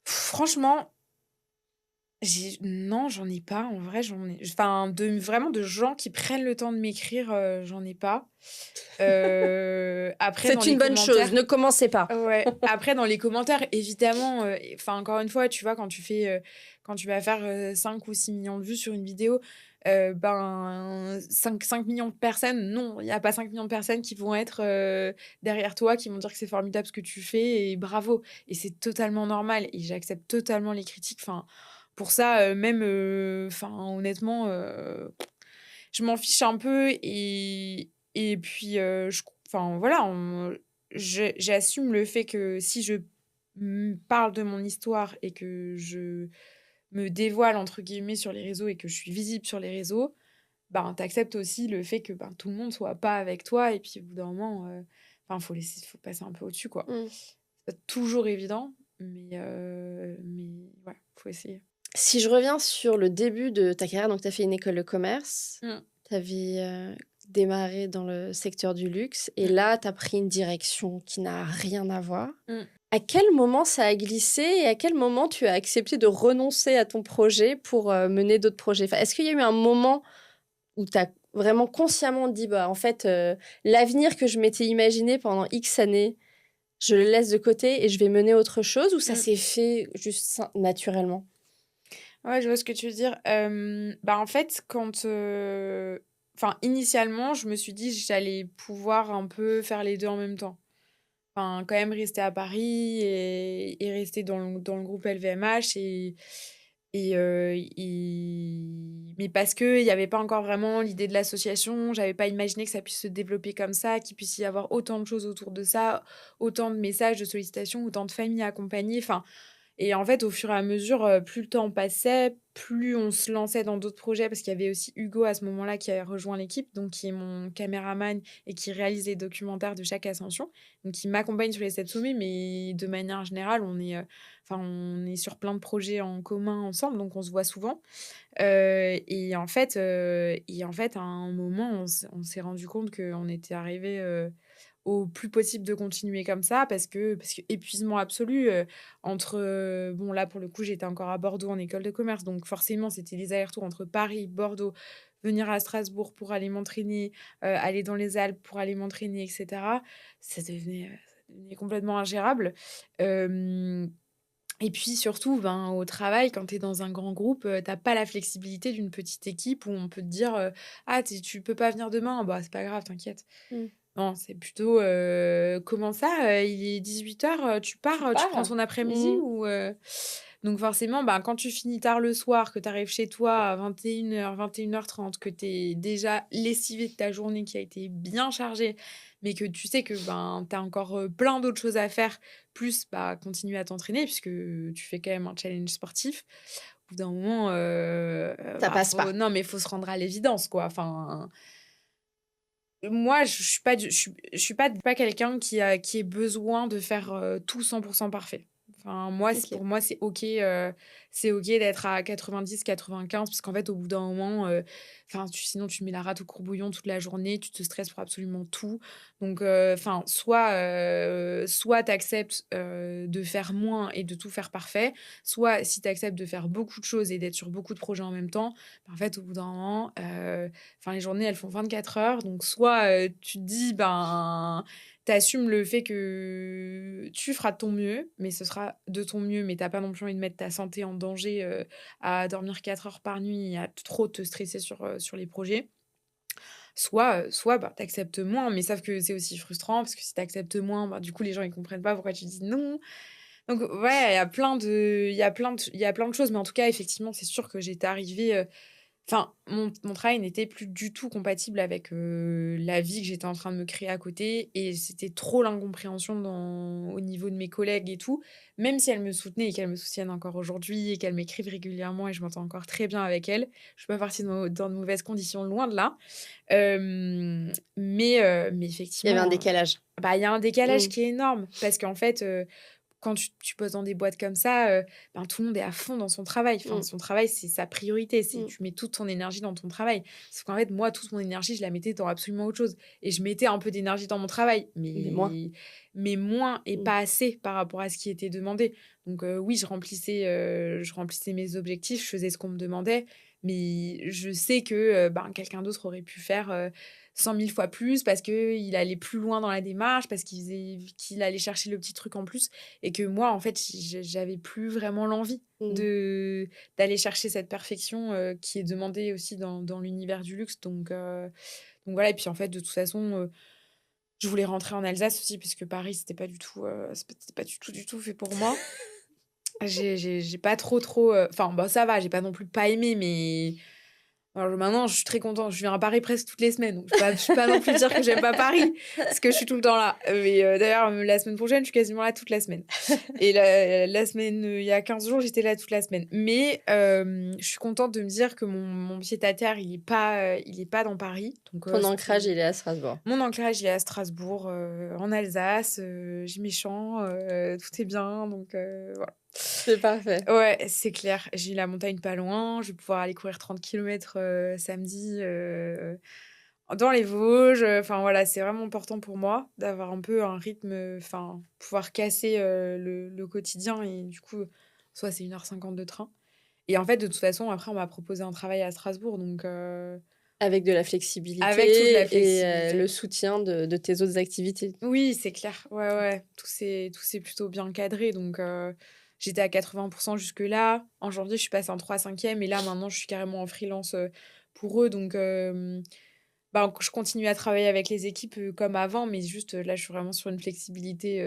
Speaker 1: franchement, non, j'en ai pas. En vrai, enfin, vraiment de gens qui prennent le temps de m'écrire, j'en ai pas. Après dans
Speaker 2: C'est
Speaker 1: les
Speaker 2: une bonne chose,
Speaker 1: commentaires
Speaker 2: ne commencez pas.
Speaker 1: ouais, après dans les commentaires, évidemment, enfin, encore une fois, tu vois, quand tu vas faire, 5 ou 6 millions de vues sur une vidéo, ben, cinq millions de personnes, non, il y a pas 5 millions de personnes qui vont être, derrière toi, qui vont dire que c'est formidable ce que tu fais et bravo et c'est totalement normal et j'accepte totalement les critiques. Enfin, pour ça, même, enfin, honnêtement, je m'en fiche un peu et puis, enfin, voilà, j'assume le fait que si je, parle de mon histoire et que je me «dévoile» entre guillemets sur les réseaux et que je suis visible sur les réseaux, ben, tu acceptes aussi le fait que, ben, tout le monde soit pas avec toi et puis au bout d'un moment, enfin, faut passer un peu au-dessus, quoi.
Speaker 2: Mmh.
Speaker 1: C'est pas toujours évident, mais ouais, faut essayer.
Speaker 2: Si je reviens sur le début de ta carrière, donc tu as fait une école de commerce,
Speaker 1: Mmh,
Speaker 2: tu avais, démarré dans le secteur du luxe et
Speaker 1: mmh,
Speaker 2: là, tu as pris une direction qui n'a rien à voir.
Speaker 1: mmh.
Speaker 2: À quel moment ça a glissé et à quel moment tu as accepté de renoncer à ton projet pour, mener d'autres projets? Enfin, est-ce qu'il y a eu un moment où tu as vraiment consciemment dit: «Bah, en fait, l'avenir que je m'étais imaginé pendant X années, je le laisse de côté et je vais mener autre chose», ou ça
Speaker 1: Mmh.
Speaker 2: s'est fait juste naturellement?
Speaker 1: Ouais, je vois ce que tu veux dire. Bah, en fait, enfin, initialement, je me suis dit: que «J'allais pouvoir un peu faire les 2 en même temps». Enfin, quand même rester à Paris et rester dans le groupe LVMH mais parce qu'il y avait pas encore vraiment l'idée de l'association, j'avais pas imaginé que ça puisse se développer comme ça, qu'il puisse y avoir autant de choses autour de ça, autant de messages, de sollicitations, autant de familles accompagnées. Enfin, et en fait, au fur et à mesure, plus le temps passait, plus on se lançait dans d'autres projets parce qu'il y avait aussi Hugo à ce moment-là qui avait rejoint l'équipe, donc qui est mon caméraman et qui réalise les documentaires de chaque ascension. Donc il m'accompagne sur les 7 sommets, mais de manière générale, enfin, on est sur plein de projets en commun ensemble, donc on se voit souvent. Et en fait, à un moment, on s'est rendu compte qu'on était arrivé au plus possible de continuer comme ça parce que épuisement absolu, bon là, pour le coup, j'étais encore à Bordeaux en école de commerce, donc forcément, c'était des allers-retours entre Paris, Bordeaux, venir à Strasbourg pour aller m'entraîner, aller dans les Alpes pour aller m'entraîner et cetera. Ça devenait complètement ingérable. Hem Et puis surtout, ben, au travail, quand tu es dans un grand groupe, tu pas la flexibilité d'une petite équipe où on peut te dire, «Ah tu peux pas venir demain?» «Bah, c'est pas grave, t'inquiète».
Speaker 2: Mmh.
Speaker 1: Non, c'est plutôt, «Comment ça, il est 18h, tu
Speaker 2: Tu
Speaker 1: pars, tu prends
Speaker 2: pars?
Speaker 1: ton après-midi
Speaker 2: Mmh.
Speaker 1: ou?» Donc forcément, ben, quand tu finis tard le soir, que tu arrives chez toi à 21h-21h30, que tu es déjà lessivé de ta journée qui a été bien chargée, mais que tu sais que, ben, tu as encore, plein d'autres choses à faire, plus, bah, continuer à t'entraîner puisque tu fais quand même un challenge sportif. Au bout d'un moment,
Speaker 2: Ça
Speaker 1: bah,
Speaker 2: passe pas.
Speaker 1: faut se rendre à l'évidence, quoi. Enfin, moi, je suis pas quelqu'un qui ait besoin de faire, tout 100% parfait. Enfin, moi,
Speaker 2: OK.
Speaker 1: pour moi, c'est OK d'être à 90-95 parce qu'en fait, au bout d'un moment, enfin, sinon tu mets la rate au courbouillon toute la journée, tu te stresses pour absolument tout. Donc, enfin, soit tu acceptes, de faire moins et de tout faire parfait, soit si tu acceptes de faire beaucoup de choses et d'être sur beaucoup de projets en même temps, bah, en fait, au bout d'un moment, enfin, les journées, elles font 24 heures, donc soit, tu te dis, ben, tu assumes le fait que tu feras de ton mieux, mais ce sera de ton mieux, mais tu pas non plus envie de mettre ta santé en danger, à dormir 4 heures par nuit et à trop te stresser sur les projets. Soit, bah, tu acceptes moins, mais sauf que c'est aussi frustrant parce que si tu acceptes moins, bah, du coup, les gens, ils comprennent pas pourquoi tu dis non. Donc ouais, il y a plein de choses, mais en tout cas, effectivement, c'est sûr que j'étais arrivée, enfin, mon travail n'était plus du tout compatible avec, la vie que j'étais en train de me créer à côté et c'était trop l'incompréhension au niveau de mes collègues et tout. Même si elles me soutenaient et qu'elles me soutiennent encore aujourd'hui et qu'elles m'écrivent régulièrement et je m'entends encore très bien avec elles. Je suis pas partie dans de mauvaises conditions, loin de là. Mais
Speaker 2: Il y avait un
Speaker 1: effectivement,
Speaker 2: décalage.
Speaker 1: bah, il y a un décalage
Speaker 2: Mmh.
Speaker 1: qui est énorme parce qu'en fait, quand tu bosses dans des boîtes comme ça, ben, tout le monde est à fond dans son travail. Enfin,
Speaker 2: Mmh.
Speaker 1: son travail, c'est sa priorité,
Speaker 2: Mmh.
Speaker 1: tu mets toute ton énergie dans ton travail. Sauf qu'en fait, moi, toute mon énergie, je la mettais dans absolument autre chose et je mettais un peu d'énergie dans mon travail,
Speaker 2: Mais moi.
Speaker 1: mais moins et
Speaker 2: Mmh.
Speaker 1: pas assez par rapport à ce qui était demandé. Donc oui, je remplissais mes objectifs, je faisais ce qu'on me demandait, mais je sais que, ben, quelqu'un d'autre aurait pu faire, 100 000 fois plus parce qu'il allait plus loin dans la démarche, parce qu'il allait chercher le petit truc en plus et que moi, en fait, j'avais plus vraiment l'envie
Speaker 2: Mmh.
Speaker 1: de d'aller chercher cette perfection, qui est demandée aussi dans l'univers du luxe. Donc voilà et puis, en fait, de toute façon, je voulais rentrer en Alsace aussi puisque Paris, c'était pas du tout fait pour moi. J'ai pas trop, enfin, bah, ça va, j'ai pas non plus pas aimé, mais alors maintenant, je suis très contente. Je viens à Paris presque toutes les semaines, donc je peux pas non plus dire que j'aime pas Paris, parce que je suis tout le temps là. Mais d'ailleurs, la semaine prochaine, je suis quasiment là toute la semaine. Et la semaine, il y a 15 jours, j'étais là toute la semaine. Mais je suis contente de me dire que mon pied-à-terre, il est pas dans Paris. Donc
Speaker 2: Ton ancrage,
Speaker 1: c'est
Speaker 2: il est à Strasbourg.
Speaker 1: mon ancrage, il est à Strasbourg, en Alsace. J'ai mes champs, tout est bien. Donc voilà.
Speaker 2: C'est parfait.
Speaker 1: Ouais, c'est clair. J'ai la montagne pas loin, je vais pouvoir aller courir 30 kilomètres samedi, dans les Vosges, enfin voilà, c'est vraiment important pour moi d'avoir un peu un rythme, enfin, pouvoir casser, le quotidien et du coup, soit c'est 1h50 de train et en fait, de toute façon, après, on m'a proposé un travail à Strasbourg donc
Speaker 2: Avec de la
Speaker 1: avec toute la
Speaker 2: flexibilité et le
Speaker 1: flexibilité.
Speaker 2: soutien de tes autres activités.
Speaker 1: Oui, c'est clair. Ouais, ouais, tout s'est plutôt bien cadré donc j'étais à 80 jusque-là. En janvier, je suis passée en 3/5 et là, maintenant, je suis carrément en freelance, pour eux donc bah, je continue à travailler avec les équipes, comme avant mais juste, là, je suis vraiment sur une flexibilité,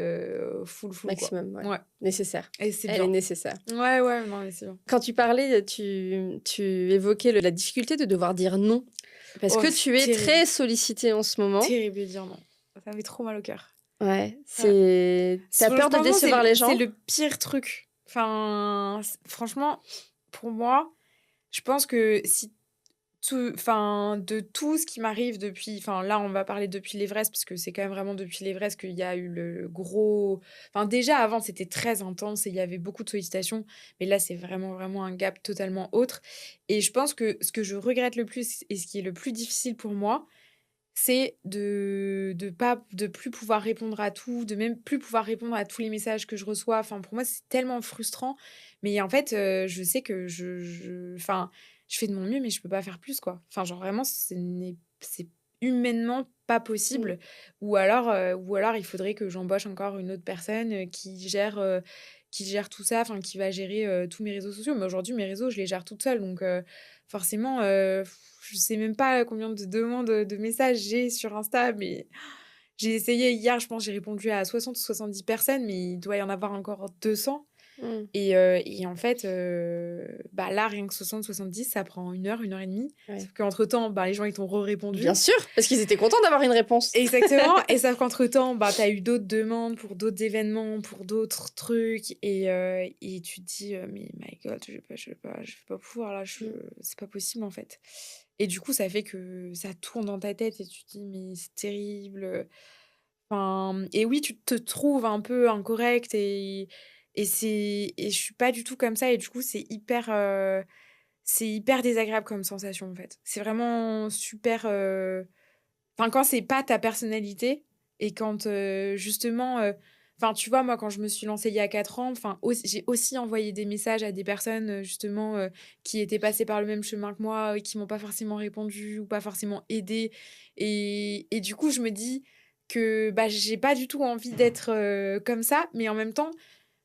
Speaker 1: full, full, quoi.
Speaker 2: Maximum, ouais.
Speaker 1: Ouais
Speaker 2: Nécessaire.
Speaker 1: et c'est
Speaker 2: Elle est
Speaker 1: bien.
Speaker 2: nécessaire.
Speaker 1: Ouais, ouais, non mais c'est bien.
Speaker 2: Quand tu parlais, tu évoquais la difficulté de devoir dire non. Parce
Speaker 1: Oh,
Speaker 2: que
Speaker 1: c'est
Speaker 2: tu es
Speaker 1: terrible,
Speaker 2: très sollicitée en ce moment.
Speaker 1: terrible de dire non. Ça fait trop mal au cœur.
Speaker 2: Ouais,
Speaker 1: Ouais.
Speaker 2: t'as peur de
Speaker 1: Franchement,
Speaker 2: décevoir les
Speaker 1: c'est
Speaker 2: gens?
Speaker 1: le pire truc. Enfin, franchement, pour moi, je pense que si de tout ce qui m'arrive depuis, enfin là, on va parler depuis l'Everest, parce que c'est quand même vraiment depuis l'Everest qu'il y a eu le gros. Enfin, déjà avant, c'était très intense et il y avait beaucoup de sollicitations, mais là, c'est vraiment, vraiment un gap totalement autre. Et je pense que ce que je regrette le plus et ce qui est le plus difficile pour moi, c'est de plus pouvoir répondre à tout, de même plus pouvoir répondre à tous les messages que je reçois. Enfin, pour moi, c'est tellement frustrant. Mais en fait, je sais que enfin, je fais de mon mieux, mais je peux pas faire plus, quoi. Enfin, genre vraiment, c'est humainement pas
Speaker 2: Mmh.
Speaker 1: possible. Ou alors il faudrait que j'embauche encore une autre personne, qui gère tout ça, enfin qui va gérer, tous mes réseaux sociaux. Mais aujourd'hui, mes réseaux, je les gère toute seule, donc forcément, je sais même pas combien de demandes, de messages j'ai sur Insta, mais j'ai essayé hier, je pense, j'ai répondu à 60 ou 70 personnes, mais il doit y en avoir encore 200
Speaker 2: Mmh.
Speaker 1: et en fait, bah, là, rien que 60-70, ça prend 1 heure et demie.
Speaker 2: Ouais.
Speaker 1: Sauf qu'entre-temps, bah, les gens, ils t'ont
Speaker 2: Bien
Speaker 1: répondu.
Speaker 2: sûr, parce qu'ils étaient contents d'avoir une réponse.
Speaker 1: Exactement et sauf qu'entre-temps, bah, tu as eu d'autres demandes pour d'autres événements, pour d'autres trucs et tu te dis: «Mais my God, je vais pas pouvoir là,
Speaker 2: Mmh.
Speaker 1: c'est pas possible, en fait». Et du coup, ça fait que ça tourne dans ta tête et tu te dis: «Mais c'est terrible», enfin et oui, tu te trouves un peu incorrecte et je suis pas du tout comme ça et du coup, c'est hyper désagréable comme sensation, en fait. C'est vraiment super, enfin, quand c'est pas ta personnalité et quand, justement, enfin, tu vois, moi, quand je me suis lancée il y a 4 ans, enfin, j'ai aussi envoyé des messages à des personnes, justement, qui étaient passées par le même chemin que moi et qui m'ont pas forcément répondu ou pas forcément aidée et du coup, je me dis que, bah, j'ai pas du tout envie d'être, comme ça, mais en même temps,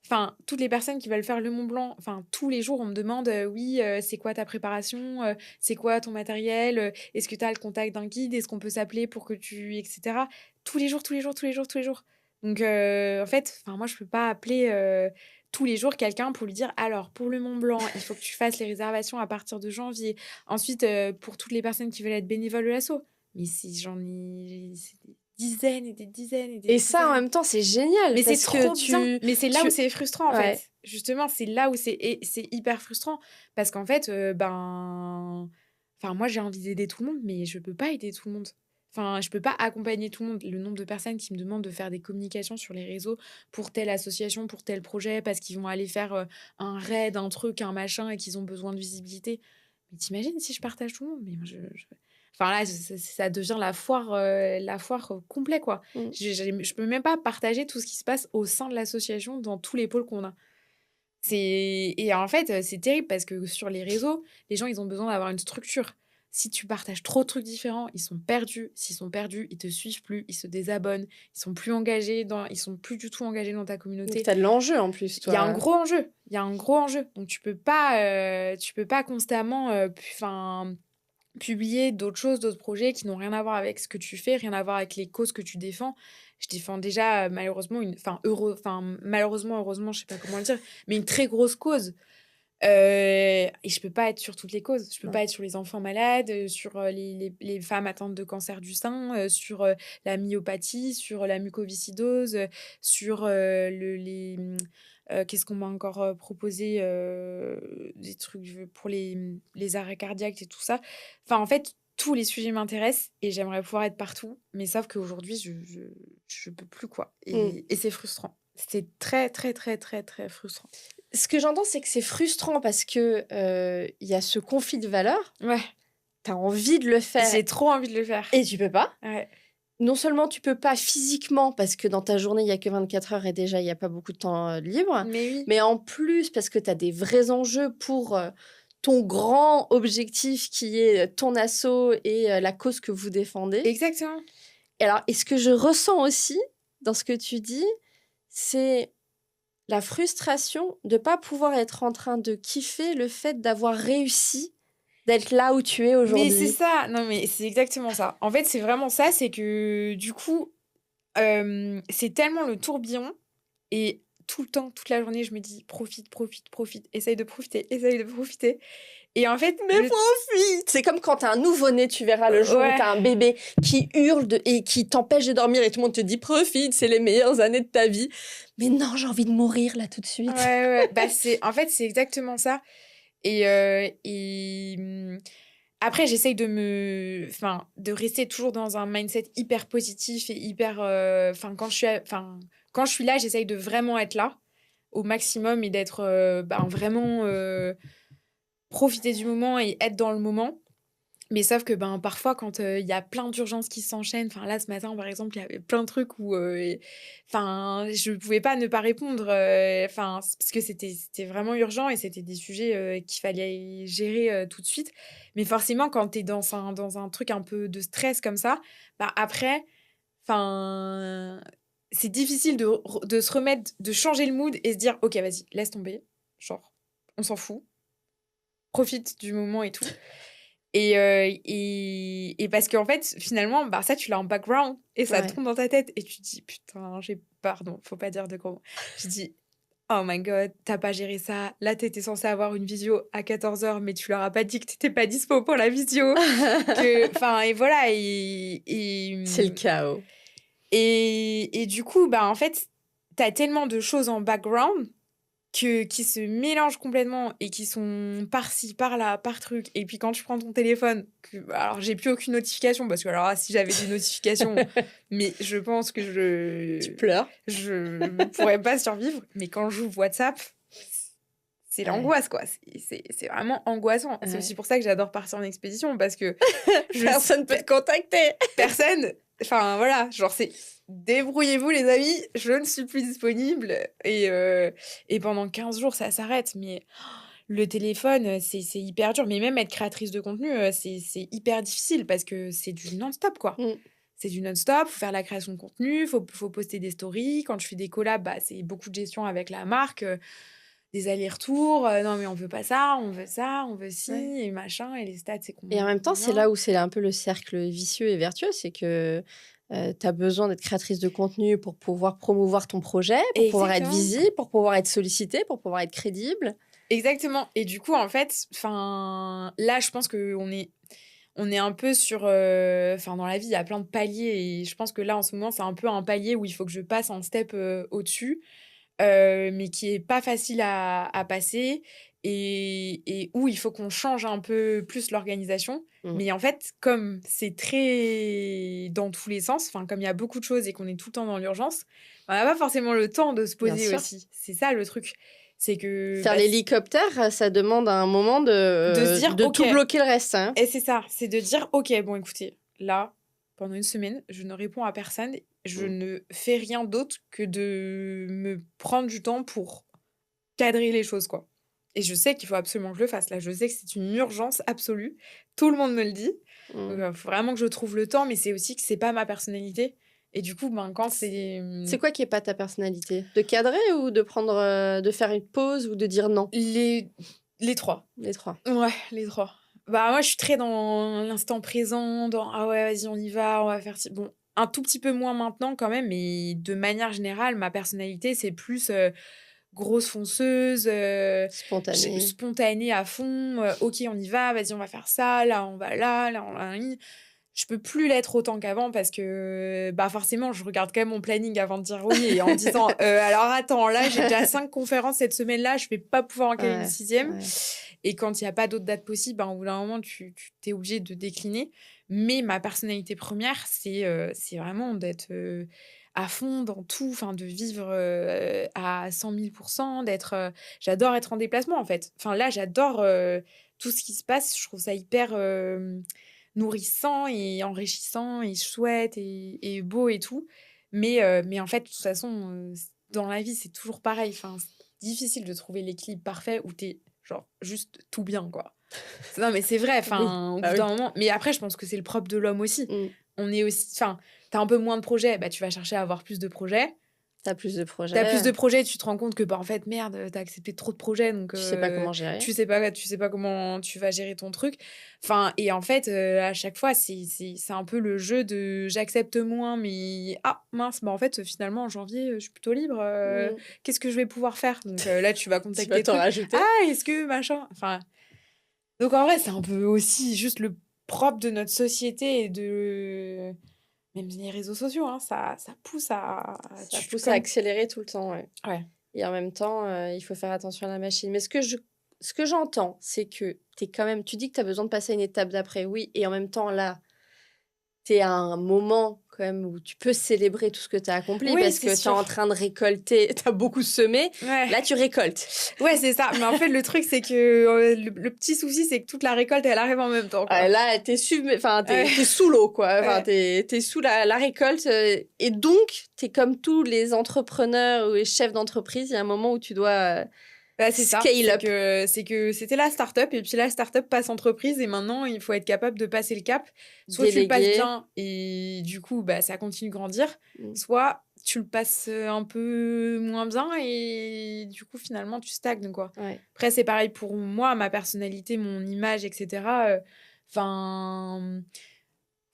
Speaker 1: enfin, toutes les personnes qui veulent faire le Mont Blanc, enfin, tous les jours, on me demande, «Oui, c'est quoi ta préparation? C'est quoi ton matériel? Est-ce que tu as le contact d'un guide? Est-ce qu'on peut s'appeler pour que tu» et cetera. Tous les jours, tous les jours, tous les jours, tous les jours. Donc en fait, enfin, moi, je peux pas appeler, tous les jours quelqu'un pour lui dire: «Alors, pour le Mont Blanc, il faut que tu fasses les réservations à partir de janvier. Ensuite, pour toutes les personnes qui veulent être bénévoles de l'asso». Mais si j'en ai c'est des dizaines et des dizaines et des
Speaker 2: Et ça, en
Speaker 1: dizaines.
Speaker 2: même temps, c'est génial
Speaker 1: Mais c'est
Speaker 2: parce que
Speaker 1: trop bien! Mais c'est là où
Speaker 2: tu
Speaker 1: c'est frustrant, en
Speaker 2: ouais.
Speaker 1: fait. Justement, c'est là où c'est hyper frustrant parce qu'en fait, enfin, moi, j'ai envie d'aider tout le monde, mais je peux pas aider tout le monde. Enfin, je peux pas accompagner tout le monde. Le nombre de personnes qui me demandent de faire des communications sur les réseaux pour telle association, pour tel projet, parce qu'ils vont aller faire, un raid, un truc, un machin et qu'ils ont besoin de visibilité. Mais tu si je partage tout le monde? Mais moi, je enfin là, ça devient la foire, complet, quoi.
Speaker 2: Mmh.
Speaker 1: Je peux même pas partager tout ce qui se passe au sein de l'association dans tous les pôles qu'on a. Et en fait, c'est terrible parce que sur les réseaux, les gens, ils ont besoin d'avoir une structure. Si tu partages trop de trucs différents, ils sont perdus. S'ils sont perdus, ils te suivent plus, ils se désabonnent, ils sont plus du tout engagés dans ta
Speaker 2: Donc
Speaker 1: communauté.
Speaker 2: tu as de l'enjeu en plus,
Speaker 1: Il y a un
Speaker 2: toi.
Speaker 1: gros enjeu, il y a un gros enjeu. Donc tu peux pas constamment, publier d'autres choses, d'autres projets qui n'ont rien à voir avec ce que tu fais, rien à voir avec les causes que tu défends. Je défends déjà, malheureusement malheureusement, heureusement, je sais pas comment le dire, mais une très grosse cause. Et je peux pas être sur toutes les causes. Je peux
Speaker 2: Non.
Speaker 1: pas être sur les enfants malades, sur, les femmes atteintes de cancer du sein, sur, la myopathie, sur la mucoviscidose, sur, qu'est-ce qu'on m'a encore, proposé? Des trucs pour les arrêts cardiaques et tout ça. Enfin, en fait, tous les sujets m'intéressent et j'aimerais pouvoir être partout, mais sauf qu'aujourd'hui, je peux plus, quoi
Speaker 2: Mmh.
Speaker 1: et c'est frustrant. C'est très, très, très, très, très frustrant.
Speaker 2: Ce que j'entends, c'est que c'est frustrant parce que, il y a ce conflit de valeurs.
Speaker 1: Ouais.
Speaker 2: Tu as envie de le faire
Speaker 1: J'ai trop envie de le faire.
Speaker 2: et tu peux pas.
Speaker 1: Ouais.
Speaker 2: Non seulement tu peux pas physiquement parce que dans ta journée, il y a que 24 heures et déjà il y a pas beaucoup de temps, libre,
Speaker 1: Mais oui.
Speaker 2: mais en plus parce que tu as des vrais enjeux pour, ton grand objectif qui est ton asso et la cause que vous défendez.
Speaker 1: Exactement.
Speaker 2: Et alors, et ce que je ressens aussi dans ce que tu dis, c'est la frustration de ne pas pouvoir être en train de kiffer le fait d'avoir réussi, d'être là où tu es aujourd'hui.
Speaker 1: Mais c'est ça, non mais c'est exactement ça. En fait, c'est vraiment ça, c'est que du coup, c'est tellement le tourbillon et tout le temps, toute la journée, je me dis: «Profite, profite, profite, essaye de profiter, essaye de profiter» et en fait,
Speaker 2: Mais profite! C'est comme quand t'as un nouveau-né, tu verras le jour où t'as un bébé qui hurle et qui t'empêche de dormir et tout le monde te dit profite, c'est les meilleures années de ta vie. Mais non, j'ai envie de mourir là tout de suite.
Speaker 1: Ouais. Bah, en fait, c'est exactement ça et après j'essaye de rester toujours dans un mindset hyper positif et hyper, quand je suis là, j'essaye de vraiment être là, au maximum et d'être, vraiment, profiter du moment et être dans le moment. Mais sauf que, parfois quand, il y a plein d'urgences qui s'enchaînent, là ce matin par exemple, il y avait plein de trucs où, je pouvais pas ne pas répondre, parce que c'était vraiment urgent et c'était des sujets, qu'il fallait gérer, tout de suite. Mais forcément quand tu es dans un truc un peu de stress comme ça, après, c'est difficile de se remettre, de changer le mood et se dire: «OK, vas-y, laisse tomber, genre, on s'en fout, profite du moment et tout». Et parce qu'en fait, finalement, ça, tu l'as en background et ça tourne dans ta tête et tu te dis: «Putain, pardon, faut pas dire de gros mots». Je dis: «Oh my god, t'as pas géré ça. Là, t'étais censée avoir une visio à 14h, mais tu leur as pas dit que t'étais pas dispo pour la visio». Et voilà
Speaker 2: C'est le chaos.
Speaker 1: et du coup, en fait, t'as tellement de choses en background qui se mélangent complètement et qui sont par-ci, par-là, par truc. Et puis quand tu prends ton téléphone, alors j'ai plus aucune notification parce que alors si j'avais des notifications, mais je pense que
Speaker 2: tu pleures.
Speaker 1: Je pourrais pas survivre. Mais quand j'ouvre WhatsApp, c'est l'angoisse quoi. C'est vraiment angoissant. C'est aussi pour ça que j'adore partir en expédition parce que
Speaker 2: personne peut te contacter.
Speaker 1: Personne. Enfin voilà, genre c'est débrouillez-vous les amis, je ne suis plus disponible et pendant 15 jours ça s'arrête. Mais le téléphone, c'est hyper dur. Mais même être créatrice de contenu, c'est hyper difficile parce que c'est du non-stop quoi. C'est du non-stop, faut faire la création de contenu, faut poster des stories. Quand je fais des collabs, c'est beaucoup de gestion avec la marque, des allers-retours. Non mais on veut pas ça, on veut ça, on veut ci et machin et les stats c'est
Speaker 2: Et en même temps, c'est là où c'est un peu le cercle vicieux et vertueux, c'est que tu as besoin d'être créatrice de contenu pour pouvoir promouvoir ton projet, pour pouvoir être visible, pour pouvoir être sollicitée, pour pouvoir être crédible.
Speaker 1: Exactement. Et du coup, en fait, là, je pense qu'on est un peu sur... dans la vie, il y a plein de paliers. Et je pense que là, en ce moment, c'est un peu un palier où il faut que je passe un step au-dessus, mais qui est pas facile à passer et où il faut qu'on change un peu plus l'organisation. Mais en fait, comme c'est très dans tous les sens, comme il y a beaucoup de choses et qu'on est tout le temps dans l'urgence, on n'a pas forcément le temps de se poser aussi. C'est ça le truc. C'est que
Speaker 2: faire l'hélicoptère, ça demande à un moment de
Speaker 1: se dire,
Speaker 2: de tout bloquer le reste. Hein.
Speaker 1: Et c'est ça, c'est de dire, ok, bon écoutez, là, pendant une semaine, je ne réponds à personne, je ne fais rien d'autre que de me prendre du temps pour cadrer les choses, quoi. Et je sais qu'il faut absolument que je le fasse. Là, je sais que c'est une urgence absolue. Tout le monde me le dit. Donc, il faut vraiment que je trouve le temps, mais c'est aussi que c'est pas ma personnalité. Et du coup, quand c'est...
Speaker 2: C'est quoi qui est pas ta personnalité? De cadrer ou de prendre, de faire une pause ou de dire non?
Speaker 1: Les trois.
Speaker 2: Les trois.
Speaker 1: Ouais, les trois. Moi, je suis très dans l'instant présent, dans « Ah ouais, vas-y, on y va, on va faire... » Bon, un tout petit peu moins maintenant quand même, mais de manière générale, ma personnalité, c'est plus grosse fonceuse, spontanée à fond. Ok, on y va, vas-y, on va faire ça, là, on va là, on va... Je peux plus l'être autant qu'avant parce que forcément, je regarde quand même mon planning avant de dire oui et en me disant alors attends, là, j'ai déjà 5 conférences cette semaine-là, je vais pas pouvoir en caler une 6e. Ouais. Et quand il y a pas d'autres dates possibles, au bout d'un moment, tu t'es obligé de décliner. Mais ma personnalité première, c'est vraiment d'être à fond dans tout, de vivre à 100 000 %, d'être... j'adore être en déplacement, en fait. Là, j'adore tout ce qui se passe. Je trouve ça hyper... nourrissant et enrichissant et chouette et beau et tout. Mais en fait, de toute façon, dans la vie, c'est toujours pareil. C'est difficile de trouver l'équilibre parfait où tu es genre juste tout bien, quoi. Non, mais c'est vrai,
Speaker 2: Oui,
Speaker 1: au
Speaker 2: bah
Speaker 1: bout
Speaker 2: oui.
Speaker 1: d'un moment mais après je pense que c'est le propre de l'homme aussi.
Speaker 2: Mmh.
Speaker 1: On est aussi tu un peu moins de projets, bah, tu vas chercher à avoir plus de projets.
Speaker 2: Tu plus de
Speaker 1: T'as plus
Speaker 2: projets,
Speaker 1: de projets, tu te rends compte que, bah, en fait, merde, tu accepté trop de projets donc
Speaker 2: tu sais pas comment gérer.
Speaker 1: tu sais pas comment tu vas gérer ton truc. Et en fait, à chaque fois, c'est un peu le jeu de j'accepte moins, mais ah mince, bah, en fait, finalement en janvier, je suis plutôt libre,
Speaker 2: Mmh.
Speaker 1: qu'est-ce que je vais pouvoir faire? Donc là, tu vas
Speaker 2: Tu vas
Speaker 1: contacter
Speaker 2: t'en
Speaker 1: trucs.
Speaker 2: rajouter.
Speaker 1: Ah, est-ce que machin? Donc en vrai, c'est un peu aussi juste le propre de notre société et de même les réseaux sociaux, hein, ça pousse à
Speaker 2: Ça
Speaker 1: tu
Speaker 2: pousse à
Speaker 1: comme
Speaker 2: accélérer tout le temps, ouais.
Speaker 1: ouais.
Speaker 2: Et en même temps, il faut faire attention à la machine. Mais ce que j'entends, c'est que tu quand même tu dis que tu as besoin de passer à une étape d'après, oui, et en même temps, là, tu es à un moment quand même où tu peux célébrer tout ce que tu as accompli
Speaker 1: Oui,
Speaker 2: parce
Speaker 1: c'est
Speaker 2: que tu es en
Speaker 1: sûr.
Speaker 2: train de récolter, tu as beaucoup semé,
Speaker 1: Ouais.
Speaker 2: là, tu récoltes.
Speaker 1: Ouais, c'est ça. Mais en fait, le truc, c'est que, le petit souci, c'est que toute la récolte, elle arrive en même temps, quoi.
Speaker 2: Là, tu es enfin,
Speaker 1: Ouais.
Speaker 2: tu sous l'eau, quoi. Enfin,
Speaker 1: Ouais.
Speaker 2: tu es sous la récolte, et donc tu es comme tous les entrepreneurs ou les chefs d'entreprise, il y a un moment où tu dois,
Speaker 1: Bah, c'est ça.
Speaker 2: scale up,
Speaker 1: C'est que c'était la start-up et puis la start-up passe entreprise et maintenant, il faut être capable de passer le cap. Soit tu le passes
Speaker 2: déléguer.
Speaker 1: bien et du coup, bah, ça continue de grandir,
Speaker 2: Mmh.
Speaker 1: soit tu le passes, un peu moins bien et du coup, finalement, tu stagnes, quoi.
Speaker 2: Ouais.
Speaker 1: Après, c'est pareil pour moi, ma personnalité, mon image et cetera, enfin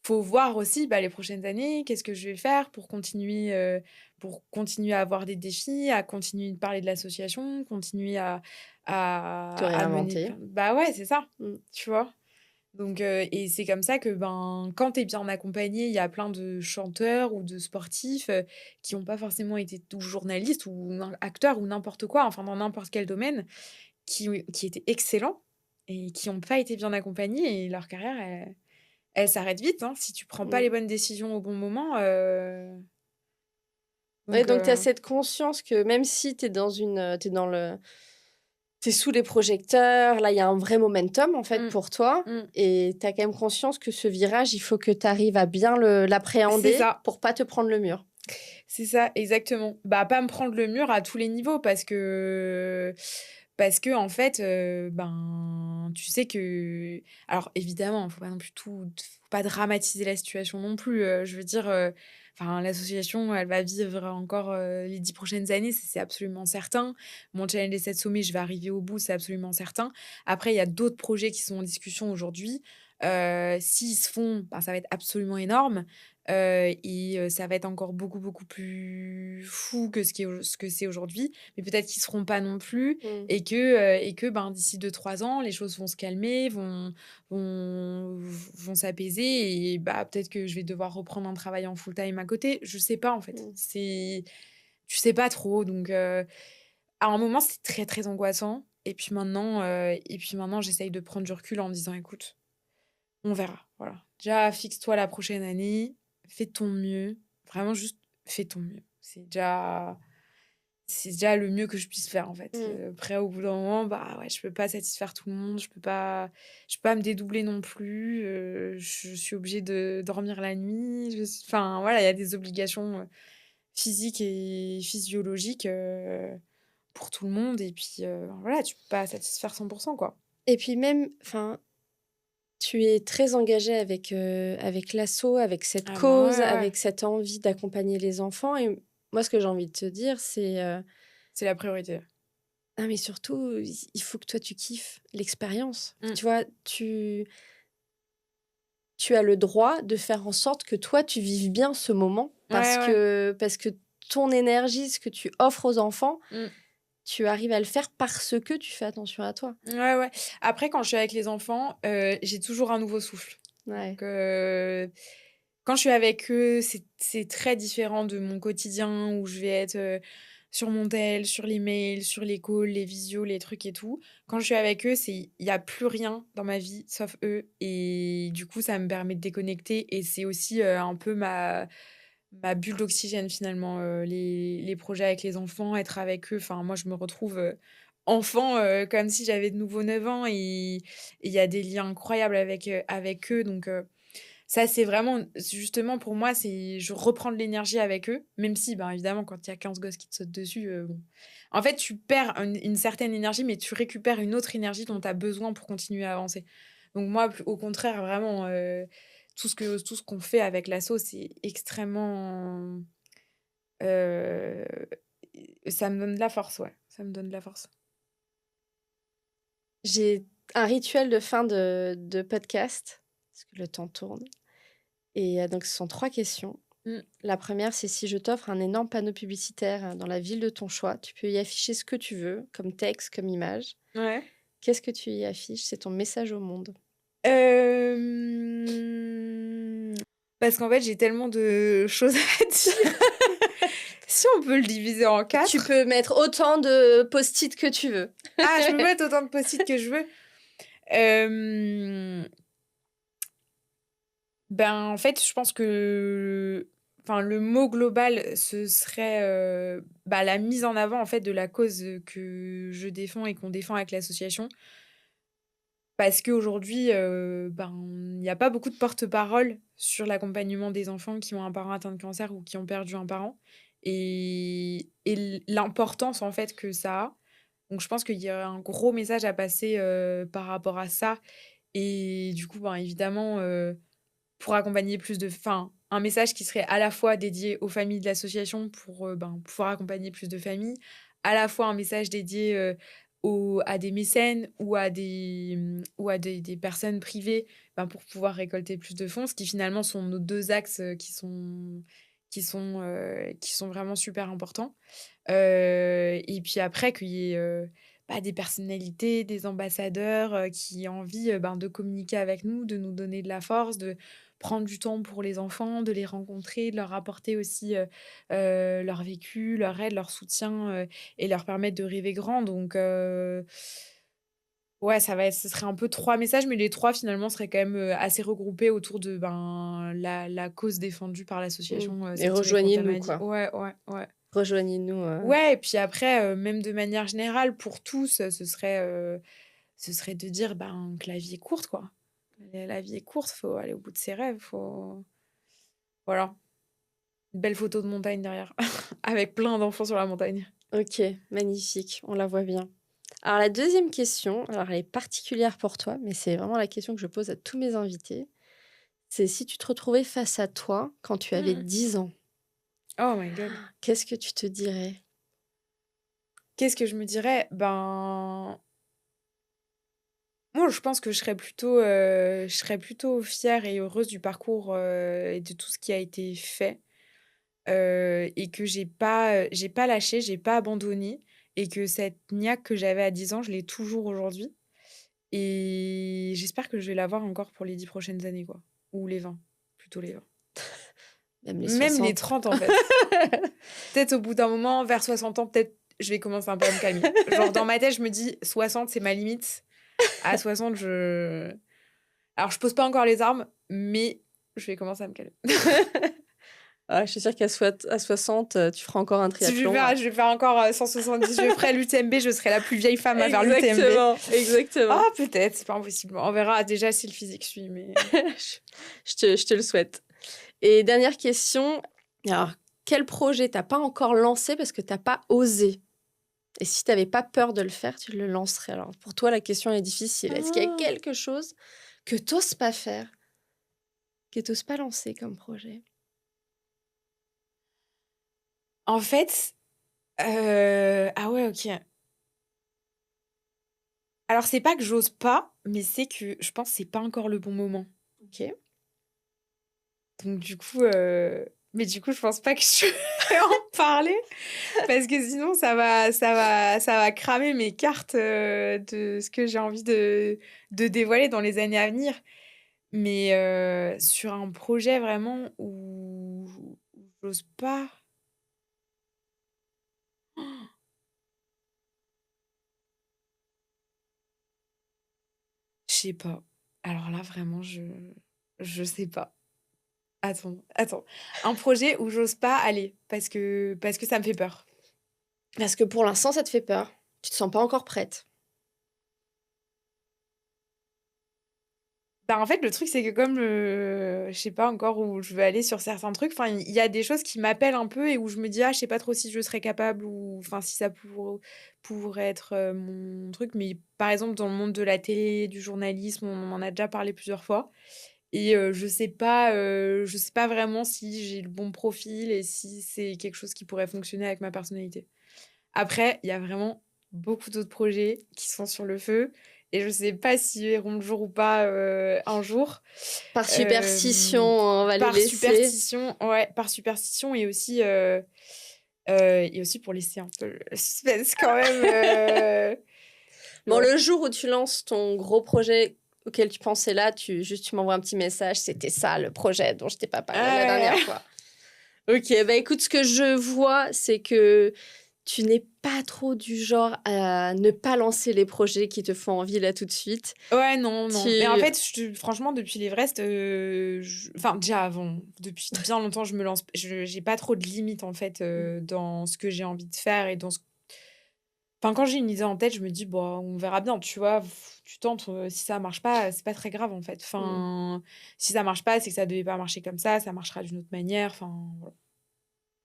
Speaker 1: faut voir aussi, bah, les prochaines années, qu'est-ce que je vais faire pour continuer à avoir des défis, à continuer de parler de l'association, continuer
Speaker 2: Te
Speaker 1: à mener
Speaker 2: réinventer.
Speaker 1: plein bah, ouais, c'est ça,
Speaker 2: Mmh.
Speaker 1: tu vois? Et c'est comme ça que, ben, quand tu es bien accompagné, il y a plein de chanteurs ou de sportifs, qui ont pas forcément été ou journalistes ou acteurs ou n'importe quoi, enfin, dans n'importe quel domaine, qui étaient excellents et qui ont pas été bien accompagnés et leur carrière, elle s'arrête vite, hein, si tu prends pas les
Speaker 2: Mmh.
Speaker 1: bonnes décisions au bon moment,
Speaker 2: Ouais,
Speaker 1: donc
Speaker 2: donc tu as cette conscience que même si tu es tu sous les projecteurs, là, il y a un vrai momentum, en fait,
Speaker 1: mmh,
Speaker 2: pour toi,
Speaker 1: mmh,
Speaker 2: et tu as quand même conscience que ce virage, il faut que tu arrives à bien
Speaker 1: c'est
Speaker 2: l'appréhender
Speaker 1: ça,
Speaker 2: pour pas te prendre le mur.
Speaker 1: c'est ça, exactement. Bah, pas me prendre le mur à tous les niveaux parce que en fait, ben, tu sais que alors évidemment, faut pas non plus faut pas dramatiser la situation non plus, je veux dire, l'association, elle va vivre encore, les 10 prochaines années, c'est absolument certain. Mon challenge des 7 sommets, je vais arriver au bout, c'est absolument certain. Après, il y a d'autres projets qui sont en discussion aujourd'hui. S'ils se font, ben, ça va être absolument énorme. Ça va être encore beaucoup, beaucoup plus fou que ce que c'est aujourd'hui, mais peut-être qu'ils seront pas non plus
Speaker 2: Mmh.
Speaker 1: ben, d'ici 2 3 ans, les choses vont se calmer, vont s'apaiser et bah, peut-être que je vais devoir reprendre un travail en full time à côté. Je sais pas, en fait.
Speaker 2: Mmh.
Speaker 1: Tu sais pas trop donc à un moment, c'était très, très angoissant et puis maintenant, j'essaye de prendre du recul en me disant: «Écoute, on verra, voilà. Déjà, fixe-toi la prochaine année, fais de ton mieux, vraiment juste fais de ton mieux. C'est déjà le mieux que je puisse faire, en fait.
Speaker 2: Mmh.
Speaker 1: Après, au bout d'un moment, bah, ouais, je peux pas satisfaire tout le monde, je peux pas me dédoubler non plus, je suis obligée de dormir la nuit, voilà, il y a des obligations, physiques et physiologiques, pour tout le monde et puis, voilà, tu peux pas satisfaire 100 quoi.
Speaker 2: Et puis même, enfin, tu es très engagée avec l'asso, avec cette
Speaker 1: Ah ben,
Speaker 2: cause,
Speaker 1: ouais, ouais,
Speaker 2: avec cette envie d'accompagner les enfants, et moi, ce que j'ai envie de te dire, c'est,
Speaker 1: c'est la priorité.
Speaker 2: ah, mais surtout, il faut que toi, tu kiffes l'expérience.
Speaker 1: Mmh.
Speaker 2: Tu vois? Tu as le droit de faire en sorte que toi, tu vives bien ce moment
Speaker 1: Ouais, ouais.
Speaker 2: parce que ton énergie, ce que tu offres aux enfants,
Speaker 1: Mmh.
Speaker 2: tu arrives à le faire parce que tu fais attention à toi.
Speaker 1: Ouais, ouais. Après, quand je suis avec les enfants, j'ai toujours un nouveau souffle.
Speaker 2: Ouais.
Speaker 1: Quand je suis avec eux, c'est très différent de mon quotidien où je vais être, sur mon tel, sur les mails, sur les calls, les visios, les trucs et tout. Quand je suis avec eux, il y a plus rien dans ma vie sauf eux et du coup, ça me permet de déconnecter et c'est aussi, un peu ma bulle d'oxygène finalement, les projets avec les enfants, être avec eux. Enfin, moi, je me retrouve, enfant, comme si j'avais de nouveau 9 ans et il y a des liens incroyables avec eux Ça, c'est vraiment justement pour moi, c'est je reprends de l'énergie avec eux, même si, ben, évidemment, quand il y a 15 gosses qui te sautent dessus, bon. En fait, tu perds une certaine énergie, mais tu récupères une autre énergie dont tu as besoin pour continuer à avancer. Donc moi, au contraire, vraiment, tout ce qu'on fait avec l'asso, c'est extrêmement, heu, ça me donne de la force, ouais, ça me donne de la force.
Speaker 2: J'ai un rituel de fin de podcast, parce que le temps tourne et donc ce sont 3 questions.
Speaker 1: Mmh,
Speaker 2: La première, c'est si je t'offre un énorme panneau publicitaire dans la ville de ton choix, tu peux y afficher ce que tu veux, comme texte, comme image.
Speaker 1: ouais.
Speaker 2: Qu'est-ce que tu y affiches? C'est ton message au monde.
Speaker 1: Hem, Parce qu'en fait, j'ai tellement de choses à dire. Si on peut le diviser en
Speaker 2: Tu
Speaker 1: 4.
Speaker 2: peux mettre autant de post-it que tu veux.
Speaker 1: Ah, je peux mettre autant de post-it que je veux? Hem, Ben, en fait, je pense que enfin, le mot global, ce serait, bah, la mise en avant, en fait, de la cause, que je défends et qu'on défend avec l'association. Parce qu'aujourd'hui, ben, il y a pas beaucoup de porte-parole sur l'accompagnement des enfants qui ont un parent atteint de cancer ou qui ont perdu un parent et l'importance, en fait, que ça a. Donc je pense qu'il y a un gros message à passer, par rapport à ça et du coup, ben, évidemment, pour accompagner plus de enfin, un message qui serait à la fois dédié aux familles de l'association pour, ben, pouvoir accompagner plus de familles, à la fois un message dédié, aux à des mécènes ou à ou à des personnes privées, ben, pour pouvoir récolter plus de fonds. Ce qui finalement sont nos 2 axes, qui sont vraiment super importants. Et puis après qu'il y ait, bah, des personnalités, des ambassadeurs, qui aient envie, ben, de communiquer avec nous, de nous donner de la force, de prendre du temps pour les enfants, de les rencontrer, de leur apporter aussi, leur vécu, leur aide, leur soutien, et leur permettre de rêver grand. Donc ouais, ce serait un peu 3 messages, mais les 3 finalement seraient quand même, assez regroupés autour de, ben, la cause défendue par
Speaker 2: Mmh
Speaker 1: l'association,
Speaker 2: et
Speaker 1: celle qui répond au ta
Speaker 2: rejoignez-nous,
Speaker 1: maladie.
Speaker 2: quoi.
Speaker 1: Ouais, ouais, ouais.
Speaker 2: Rejoignez-nous,
Speaker 1: Ouais et puis après, même de manière générale pour tous, ce serait de dire, ben, que la vie est courte, quoi. La vie est courte, faut aller au bout de ses rêves, faut voilà. Une belle photo de montagne derrière, avec plein d'enfants sur la montagne.
Speaker 2: OK, magnifique, on la voit bien. Alors la deuxième question, alors elle est particulière pour toi, mais c'est vraiment la question que je pose à tous mes invités. C'est si tu te retrouvais face à toi quand tu avais
Speaker 1: Mmh.
Speaker 2: 10 ans,
Speaker 1: Oh my god.
Speaker 2: qu'est-ce que tu te dirais?
Speaker 1: Qu'est-ce que je me dirais? Ben, moi, je pense que je serais plutôt fière et heureuse du parcours, et de tout ce qui a été fait. Et que j'ai pas lâché, j'ai pas abandonné et que cette niaque que j'avais à 10 ans, je l'ai toujours aujourd'hui et j'espère que je vais l'avoir encore pour les 10 prochaines années, quoi. Ou les 20, plutôt les 20.
Speaker 2: Même les
Speaker 1: Même les
Speaker 2: 60?
Speaker 1: 30 en fait. Peut-être au bout d'un moment, vers 60 ans, peut-être je vais commencer un peu à me calmer. Genre dans ma tête, je me dis 60 c'est ma limite. À 60 alors je pose pas encore les armes, mais je vais commencer à me calmer.
Speaker 2: Ah, je suis sûre à 60, tu feras encore un
Speaker 1: Si
Speaker 2: triathlon,
Speaker 1: je vais faire encore, 170, je ferai l'UTMB, je serai la plus vieille femme à faire l'UTMB.
Speaker 2: Exactement, exactement.
Speaker 1: Ah peut-être, c'est pas impossible. On verra déjà si le physique suit, mais
Speaker 2: Je te le souhaite. Et dernière question, alors quel projet t'as pas encore lancé parce que t'as pas osé? Et si tu avais pas peur de le faire, tu le lancerais? Alors pour toi, la question est difficile. Est-ce qu'il y a
Speaker 1: ah!
Speaker 2: quelque chose que tu oses pas faire, que tu oses pas lancer comme projet?
Speaker 1: En fait, ah ouais, OK. Alors c'est pas que j'ose pas, mais c'est que je pense que c'est pas encore le bon moment.
Speaker 2: OK.
Speaker 1: Donc du coup, mais du coup, je pense pas que je vais en parler parce que sinon ça va cramer mes cartes, de ce que j'ai envie de dévoiler dans les années à venir. Mais, sur un projet vraiment où j'ose pas, je sais pas. Alors là, vraiment, je sais pas. Attends. Un projet où j'ose pas aller parce que ça me fait peur.
Speaker 2: Parce que pour l'instant, ça te fait peur. Tu te sens pas encore prête.
Speaker 1: Bah, en fait, le truc, c'est que comme, je sais pas encore où je veux aller sur certains trucs, enfin, il y a des choses qui m'appellent un peu et où je me dis: «Ah, je sais pas trop si je serais capable» ou enfin, si ça pourrait être, mon truc. Mais par exemple, dans le monde de la télé, du journalisme, on m'en a déjà parlé plusieurs fois et je sais pas vraiment si j'ai le bon profil et si c'est quelque chose qui pourrait fonctionner avec ma personnalité. Après, il y a vraiment beaucoup d'autres projets qui sont sur le feu et je sais pas s'ils verront le jour ou pas, un jour.
Speaker 2: Par superstition,
Speaker 1: Hem,
Speaker 2: on va les laisser.
Speaker 1: par superstition et aussi pour laisser un peu le suspense quand même,
Speaker 2: Bon,
Speaker 1: ouais.
Speaker 2: le jour où tu lances ton gros projet auquel tu pensais là, tu m'envoies un petit message, c'était ça le projet dont je t'ai pas parlé la
Speaker 1: Ah
Speaker 2: dernière
Speaker 1: ouais.
Speaker 2: fois. OK, bah, écoute, ce que je vois, c'est que tu n'es pas trop du genre à ne pas lancer les projets qui te font envie là tout de suite.
Speaker 1: Ouais, non, non. Mais en
Speaker 2: Tu
Speaker 1: fait, franchement, depuis l'Everest, enfin, déjà avant, depuis bien longtemps, j'ai pas trop de limites, en fait,
Speaker 2: Mmh.
Speaker 1: dans ce que j'ai envie de faire et dans ce enfin, quand j'ai une idée en tête, je me dis: «Bah, on verra bien», tu vois? Tu tentes, si ça marche pas, c'est pas très grave, en fait.
Speaker 2: Mmh.
Speaker 1: Enfin, si ça marche pas, c'est que ça devait pas marcher comme ça marchera d'une autre manière, enfin, voilà.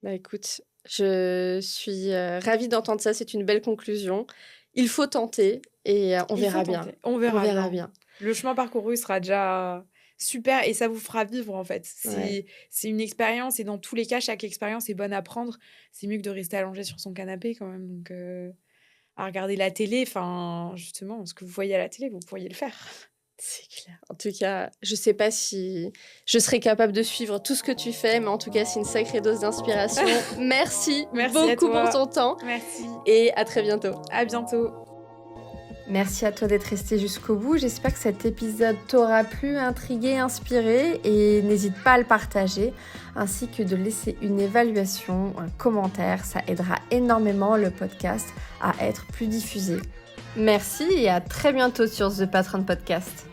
Speaker 2: Bah, écoute, je suis, ravie d'entendre ça, c'est une belle conclusion. Il faut tenter et on
Speaker 1: Il faut
Speaker 2: verra bien.
Speaker 1: tenter, on
Speaker 2: On
Speaker 1: verra
Speaker 2: verra
Speaker 1: bien.
Speaker 2: bien.
Speaker 1: Le chemin parcouru sera déjà super et ça vous fera vivre, en fait.
Speaker 2: Ouais.
Speaker 1: C'est une expérience et dans tous les cas, chaque expérience est bonne à prendre. C'est mieux que de rester allongé sur son canapé quand même, donc à regarder la télé, enfin, justement, ce que vous voyez à la télé, vous pourriez le faire.
Speaker 2: C'est clair. En tout cas, je sais pas si je serai capable de suivre tout ce que tu fais, mais en tout cas, c'est une sacrée dose d'inspiration. Merci
Speaker 1: Merci à
Speaker 2: beaucoup pour
Speaker 1: toi.
Speaker 2: ton temps
Speaker 1: Merci.
Speaker 2: et à très bientôt.
Speaker 1: À bientôt.
Speaker 2: Merci à toi d'être resté jusqu'au bout. J'espère que cet épisode t'aura plu, intrigué, inspiré et n'hésite pas à le partager ainsi que de laisser une évaluation, un commentaire. Ça aidera énormément le podcast à être plus diffusé. Merci et à très bientôt sur The Patron Podcast.